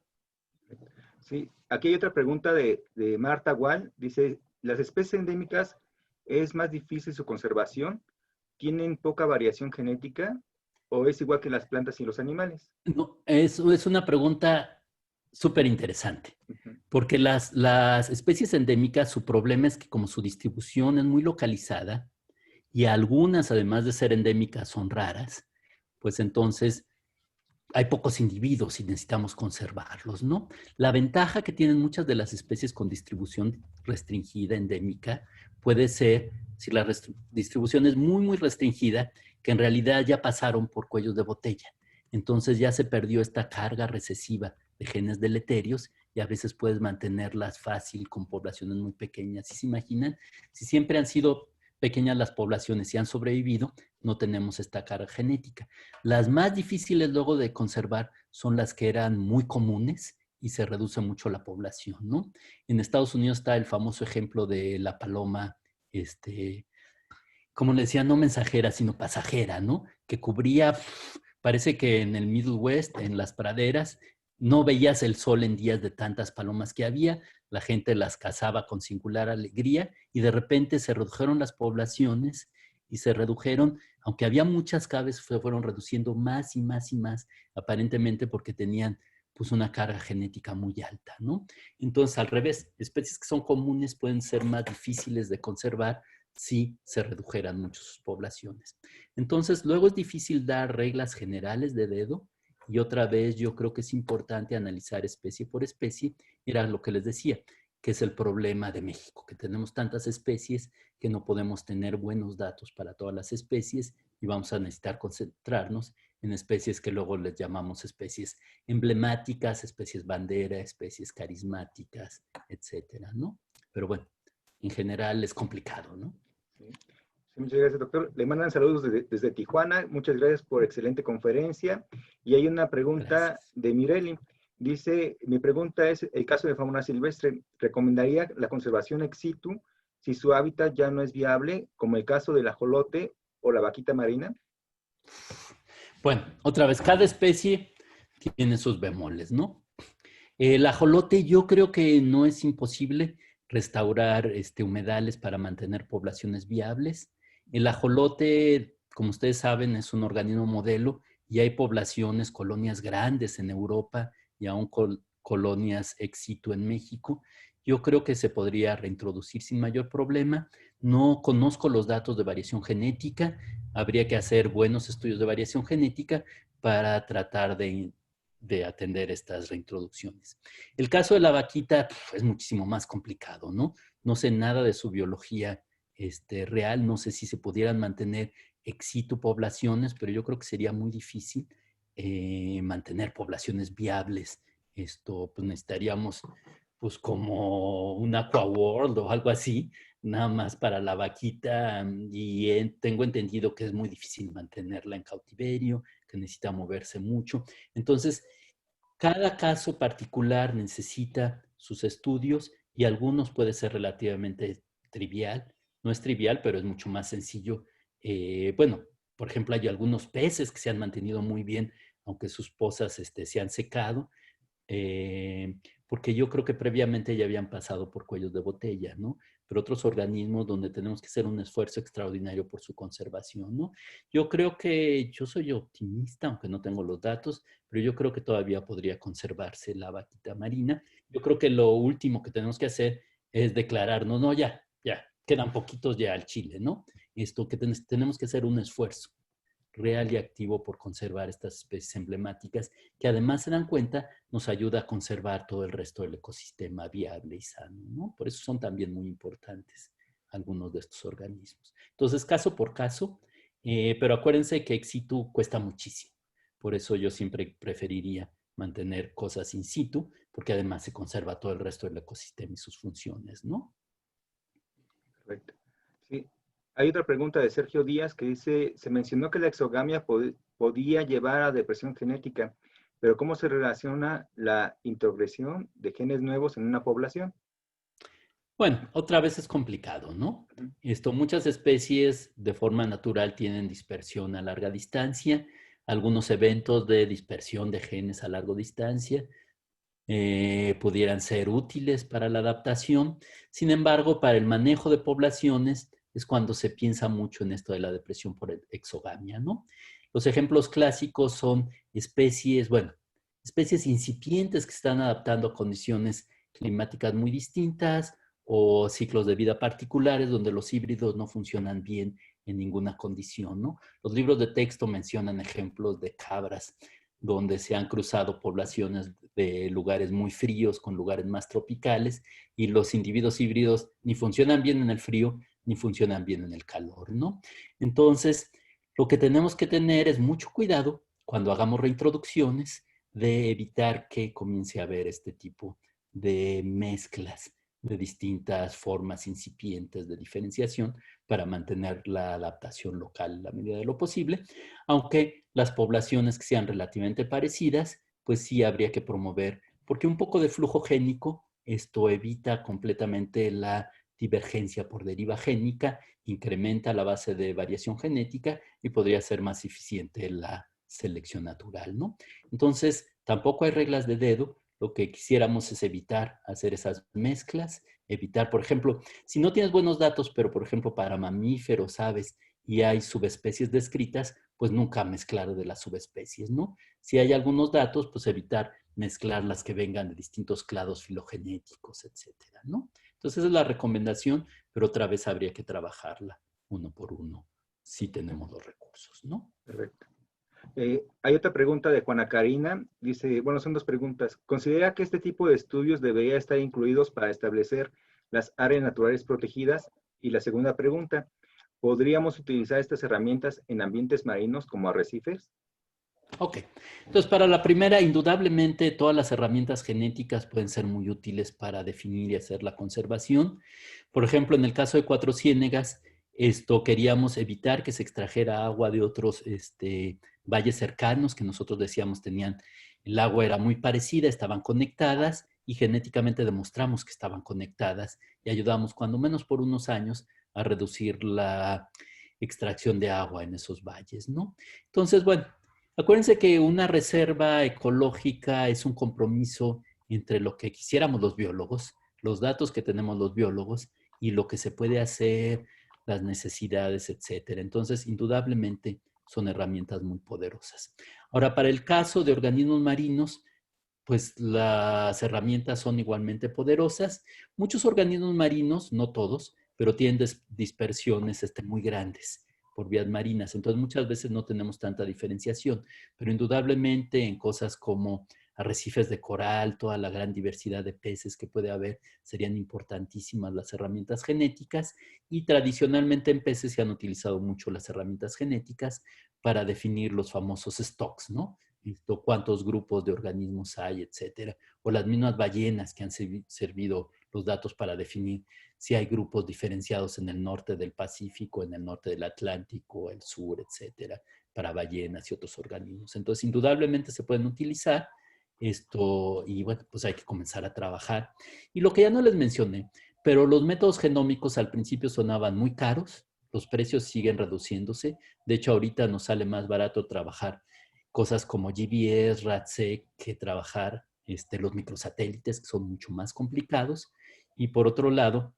Sí, aquí hay otra pregunta de Marta Gual. Dice, ¿las especies endémicas es más difícil su conservación? ¿Tienen poca variación genética? ¿O es igual que las plantas y los animales? No, es una pregunta súper interesante. Ujú. Porque las especies endémicas, su problema es que como su distribución es muy localizada y algunas, además de ser endémicas, son raras, pues entonces hay pocos individuos y necesitamos conservarlos, ¿no? La ventaja que tienen muchas de las especies con distribución restringida, endémica, puede ser, si la distribución es muy, muy restringida, que en realidad ya pasaron por cuellos de botella. Entonces ya se perdió esta carga recesiva de genes deleterios y a veces puedes mantenerlas fácil con poblaciones muy pequeñas. ¿Sí se imaginan? Si siempre han sido pequeñas las poblaciones y han sobrevivido, no tenemos esta carga genética. Las más difíciles luego de conservar son las que eran muy comunes y se reduce mucho la población, ¿no? En Estados Unidos está el famoso ejemplo de la paloma, como le decía, no mensajera, sino pasajera, ¿no? Que cubría, parece que en el Middle West, en las praderas, no veías el sol en días de tantas palomas que había, la gente las cazaba con singular alegría y de repente se redujeron las poblaciones y se redujeron, aunque había muchas, cada vez fueron reduciendo más y más y más, aparentemente porque tenían pues una carga genética muy alta, ¿no? Entonces, al revés, especies que son comunes pueden ser más difíciles de conservar si se redujeran mucho sus poblaciones. Entonces, luego es difícil dar reglas generales de dedo y otra vez yo creo que es importante analizar especie por especie. Era lo que les decía, que es el problema de México, que tenemos tantas especies que no podemos tener buenos datos para todas las especies y vamos a necesitar concentrarnos en especies que luego les llamamos especies emblemáticas, especies bandera, especies carismáticas, etcétera, ¿no? Pero bueno, en general es complicado, ¿no? Sí. Sí, muchas gracias, doctor. Le mandan saludos desde Tijuana. Muchas gracias por excelente conferencia. Y hay una pregunta Gracias. de Mireli. Dice, mi pregunta es, el caso de fauna silvestre, ¿recomendaría la conservación ex situ si su hábitat ya no es viable, como el caso del ajolote o la vaquita marina? Bueno, otra vez, cada especie tiene sus bemoles, ¿no? El ajolote yo creo que no es imposible restaurar humedales para mantener poblaciones viables. El ajolote, como ustedes saben, es un organismo modelo y hay poblaciones, colonias grandes en Europa y aún colonias ex situ en México. Yo creo que se podría reintroducir sin mayor problema. No conozco los datos de variación genética. Habría que hacer buenos estudios de variación genética para tratar de atender estas reintroducciones. El caso de la vaquita es muchísimo más complicado, ¿no? No sé nada de su biología real, no sé si se pudieran mantener ex situ poblaciones, pero yo creo que sería muy difícil mantener poblaciones viables. Pues necesitaríamos pues como un Aqua World o algo así, nada más para la vaquita, y tengo entendido que es muy difícil mantenerla en cautiverio, que necesita moverse mucho. Entonces, cada caso particular necesita sus estudios y algunos puede ser relativamente trivial. No es trivial, pero es mucho más sencillo. Bueno, por ejemplo, hay algunos peces que se han mantenido muy bien, aunque sus pozas se han secado, porque yo creo que previamente ya habían pasado por cuellos de botella, ¿no? Pero otros organismos donde tenemos que hacer un esfuerzo extraordinario por su conservación, ¿no? Yo creo que yo soy optimista, aunque no tengo los datos, pero yo creo que todavía podría conservarse la vaquita marina. Yo creo que lo último que tenemos que hacer es declararnos, no, ya, quedan poquitos ya al Chile, ¿no? Esto que tenemos que hacer un esfuerzo real y activo por conservar estas especies emblemáticas, que además se dan cuenta, nos ayuda a conservar todo el resto del ecosistema viable y sano, ¿no? Por eso son también muy importantes algunos de estos organismos. Entonces, caso por caso, pero acuérdense que ex situ cuesta muchísimo. Por eso yo siempre preferiría mantener cosas in situ, porque además se conserva todo el resto del ecosistema y sus funciones, ¿no? Correcto. Sí. Hay otra pregunta de Sergio Díaz que dice, se mencionó que la exogamia podía llevar a depresión genética, pero ¿cómo se relaciona la introgresión de genes nuevos en una población? Bueno, otra vez es complicado, ¿no? Muchas especies de forma natural tienen dispersión a larga distancia, algunos eventos de dispersión de genes a larga distancia pudieran ser útiles para la adaptación. Sin embargo, para el manejo de poblaciones es cuando se piensa mucho en esto de la depresión por exogamia, ¿no? Los ejemplos clásicos son especies, bueno, especies incipientes que se están adaptando a condiciones climáticas muy distintas o ciclos de vida particulares donde los híbridos no funcionan bien en ninguna condición, ¿no? Los libros de texto mencionan ejemplos de cabras donde se han cruzado poblaciones de lugares muy fríos con lugares más tropicales y los individuos híbridos ni funcionan bien en el frío ni funcionan bien en el calor, ¿no? Entonces, lo que tenemos que tener es mucho cuidado cuando hagamos reintroducciones de evitar que comience a haber este tipo de mezclas de distintas formas incipientes de diferenciación para mantener la adaptación local en la medida de lo posible, aunque las poblaciones que sean relativamente parecidas, pues sí habría que promover, porque un poco de flujo génico, esto evita completamente la divergencia por deriva génica, incrementa la base de variación genética y podría ser más eficiente la selección natural, ¿no? Entonces, tampoco hay reglas de dedo. Lo que quisiéramos es evitar hacer esas mezclas, evitar, por ejemplo, si no tienes buenos datos, pero por ejemplo para mamíferos, aves, y hay subespecies descritas, pues nunca mezclar de las subespecies, ¿no? Si hay algunos datos, pues evitar mezclar las que vengan de distintos clados filogenéticos, etcétera, ¿no? Entonces esa es la recomendación, pero otra vez habría que trabajarla uno por uno, si tenemos los recursos, ¿no? Perfecto. Hay otra pregunta de Juana Karina. Dice, bueno, son dos preguntas. ¿Considera que este tipo de estudios debería estar incluidos para establecer las áreas naturales protegidas? Y la segunda pregunta, ¿podríamos utilizar estas herramientas en ambientes marinos como arrecifes? Ok, entonces para la primera, indudablemente todas las herramientas genéticas pueden ser muy útiles para definir y hacer la conservación. Por ejemplo, en el caso de Cuatro Ciénegas, queríamos evitar que se extrajera agua de otros valles cercanos que nosotros decíamos el agua era muy parecida, estaban conectadas y genéticamente demostramos que estaban conectadas y ayudamos cuando menos por unos años a reducir la extracción de agua en esos valles, ¿no? Entonces, bueno, acuérdense que una reserva ecológica es un compromiso entre lo que quisiéramos los biólogos, los datos que tenemos los biólogos y lo que se puede hacer, las necesidades, etcétera. Entonces, indudablemente son herramientas muy poderosas. Ahora, para el caso de organismos marinos, pues las herramientas son igualmente poderosas. Muchos organismos marinos, no todos, pero tienen dispersiones muy grandes por vías marinas. Entonces, muchas veces no tenemos tanta diferenciación, pero indudablemente en cosas como arrecifes de coral, toda la gran diversidad de peces que puede haber, serían importantísimas las herramientas genéticas y tradicionalmente en peces se han utilizado mucho las herramientas genéticas para definir los famosos stocks, ¿no? Cuántos grupos de organismos hay, etcétera. O las mismas ballenas que han servido los datos para definir si hay grupos diferenciados en el norte del Pacífico, en el norte del Atlántico, el sur, etcétera, para ballenas y otros organismos. Entonces, indudablemente se pueden utilizar y bueno, pues hay que comenzar a trabajar. Y lo que ya no les mencioné, pero los métodos genómicos al principio sonaban muy caros, los precios siguen reduciéndose. De hecho, ahorita nos sale más barato trabajar cosas como GBS, RADSEC, que trabajar los microsatélites, que son mucho más complicados. Y por otro lado,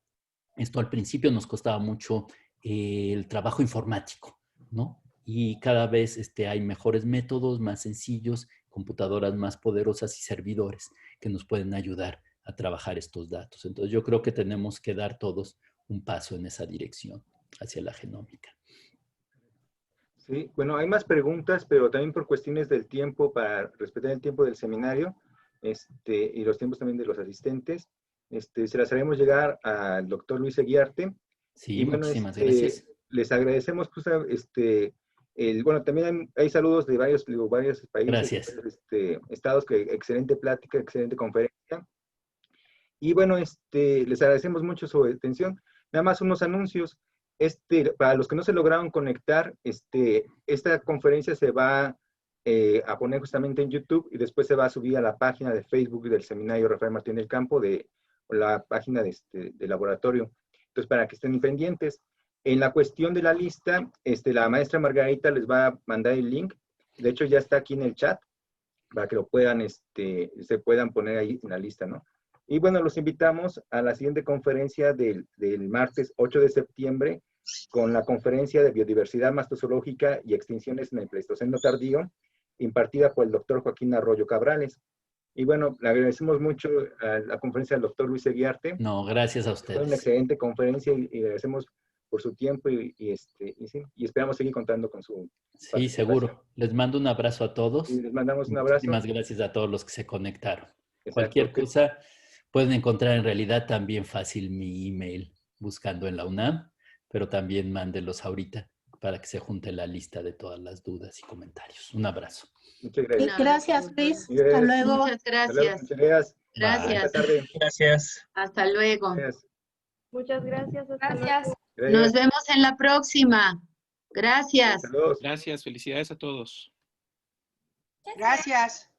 esto al principio nos costaba mucho el trabajo informático, ¿no? Y cada vez hay mejores métodos, más sencillos, computadoras más poderosas y servidores que nos pueden ayudar a trabajar estos datos. Entonces yo creo que tenemos que dar todos un paso en esa dirección hacia la genómica. Sí, bueno, hay más preguntas, pero también por cuestiones del tiempo, para respetar el tiempo del seminario, y los tiempos también de los asistentes, se las haremos llegar al doctor Luis Eguiarte. Sí, y bueno, muchísimas gracias. Les agradecemos, pues, bueno, también hay saludos de varios países, Gracias. estados, que excelente plática, excelente conferencia. Y bueno, les agradecemos mucho su atención. Nada más unos anuncios. Para los que no se lograron conectar, esta conferencia se va a poner justamente en YouTube y después se va a subir a la página de Facebook del Seminario Rafael Martín del Campo, la página de laboratorio. Entonces, para que estén pendientes. En la cuestión de la lista, la maestra Margarita les va a mandar el link. De hecho, ya está aquí en el chat para que lo puedan, se puedan poner ahí en la lista, ¿no? Y bueno, los invitamos a la siguiente conferencia del martes 8 de septiembre con la conferencia de biodiversidad mastozoológica y extinciones en el Pleistoceno tardío. impartida por el doctor Joaquín Arroyo Cabrales. Y bueno, le agradecemos mucho a la conferencia del doctor Luis Eguiarte. No, gracias a Fue una ustedes. excelente conferencia y agradecemos por su tiempo y esperamos seguir contando con su Sí, participación. seguro. Les mando un abrazo a todos. Y les mandamos un abrazo. Muchísimas gracias a todos los que se conectaron. Exacto. Cualquier cosa pueden encontrar en realidad también fácil mi email buscando en la UNAM, pero también mándenlos ahorita para que se junte la lista de todas las dudas y comentarios. Un abrazo. Muchas gracias. Gracias, Luis. Gracias. Hasta luego. Muchas Hasta luego, gracias. muchas gracias. Gracias. Buena tarde. Gracias. Hasta luego. Gracias. Muchas gracias. Hasta Gracias. luego. Gracias. Nos vemos en la próxima. Gracias. Saludos. Gracias, felicidades a todos. Gracias.